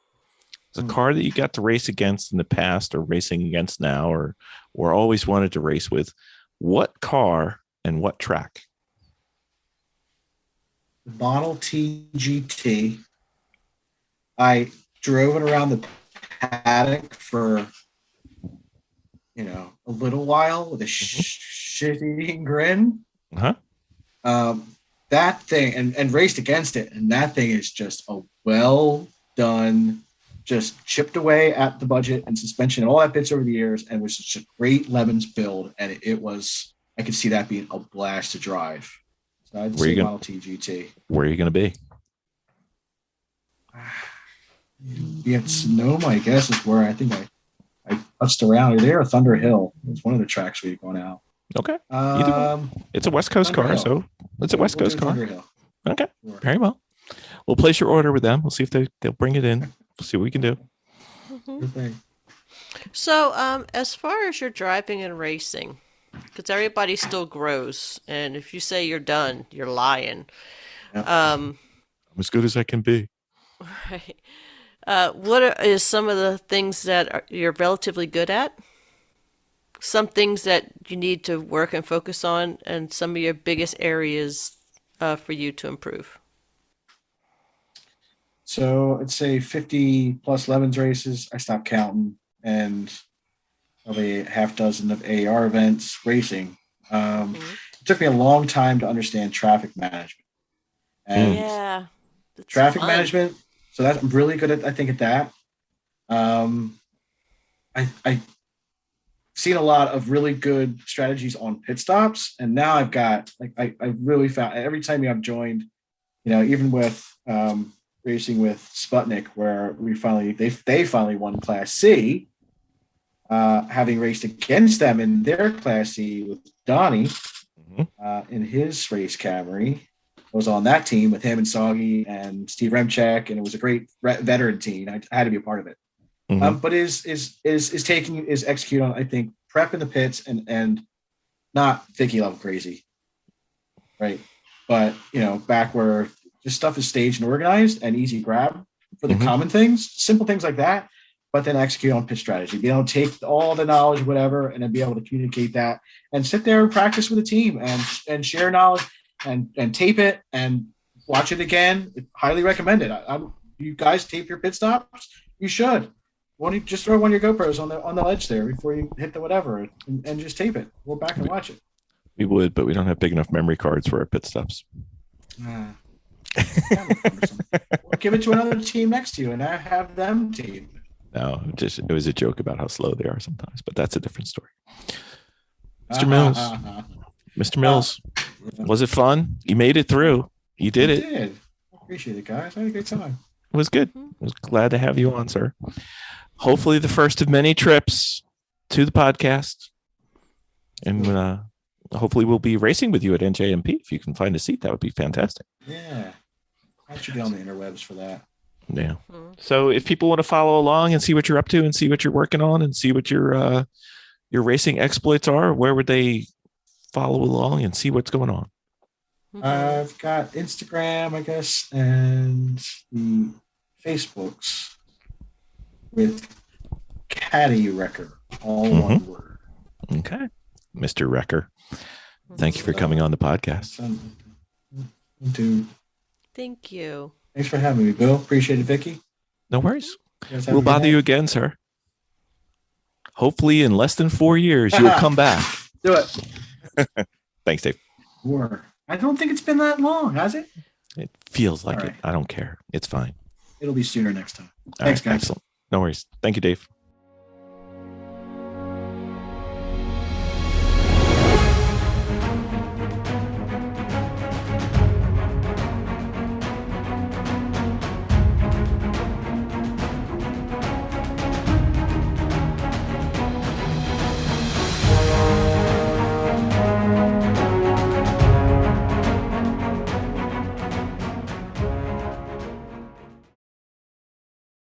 S2: It's a car that you got to race against in the past or racing against now or always wanted to race with. What car and what track?
S4: Model T GT. I drove it around the paddock for a little while with a shit-eating grin. That thing and raced against it, and that thing is just a well done, just chipped away at the budget and suspension and all that bits over the years, and was just a great Lemons build. And I could see that being a blast to drive. So I'd say Model T GT.
S2: Where are you going to be?
S4: Be at Sonoma, I guess, is where I think I touched around. There or Thunder Hill. It was one of the tracks we had gone out.
S2: Okay. It's a West Coast car, so it's a West Coast car. Okay. Sure. Very well. We'll place your order with them. We'll see if they'll bring it in. We'll see what we can do.
S3: Mm-hmm. So, as far as your driving and racing, because everybody still grows, and if you say you're done, you're lying.
S4: Yep.
S2: I'm as good as I can be.
S3: Right. What is some of the things that you're relatively good at? some things that you need to work and focus on, and some of your biggest areas for you to improve.
S4: So I'd say 50 plus Levens races. I stopped counting, and probably a half dozen of AER events racing. It took me a long time to understand traffic management. And
S3: Yeah.
S4: traffic
S3: fun.
S4: management. So that's I'm really good at. I think at that. I seen a lot of really good strategies on pit stops, and now I've got like I really found every time I've joined, even with racing with Sputnik, where they finally won Class C, having raced against them in their Class C with Donnie in his race Camry. I was on that team with him and Soggy and Steve Remchek, and it was a great veteran team. I had to be a part of it. But is execute on, I think, prep in the pits and not Vicky level crazy, right? But back where this stuff is staged and organized and easy grab for the common things, simple things like that. But then execute on pit strategy. Be able to take all the knowledge, whatever, and then be able to communicate that and sit there and practice with the team and share knowledge and tape it and watch it again. Highly recommend it. You guys tape your pit stops. You should. Why don't you just throw one of your GoPros on the ledge there before you hit the whatever and just tape it. Go back and watch it.
S2: We would, but we don't have big enough memory cards for our pit stops.
S4: Give it to another team next to you and have them tape.
S2: No, it was a joke about how slow they are sometimes, but that's a different story. Mr. Mills. Mr. Mills, was it fun? You made it through. You did it.
S4: I did. Appreciate it, guys. I had a great time.
S2: It was good. I was glad to have you on, sir. Hopefully the first of many trips to the podcast. And hopefully we'll be racing with you at NJMP. If you can find a seat, that would be fantastic.
S4: Yeah. I should be on the interwebs for that.
S2: Yeah. So if people want to follow along and see what you're up to and see what you're working on and see what your racing exploits are, where would they follow along and see what's going on?
S4: I've got Instagram, I guess, and the Facebooks with Caddy Wrecker, all one word.
S2: Okay. Mr. Wrecker, thank you for coming on the podcast.
S4: Dude.
S3: Thank you.
S4: Thanks for having me, Bill. Appreciate it, Vicky.
S2: No worries. We'll bother you again, sir. Hopefully in less than 4 years, you'll come back.
S4: Do it.
S2: Thanks, Dave.
S4: I don't think it's been that long, has it?
S2: It feels like
S4: All
S2: it.
S4: right.
S2: I don't care. It's fine.
S4: It'll be sooner next time.
S2: All
S4: Thanks,
S2: right,
S4: guys.
S2: Excellent. No worries. Thank you, Dave.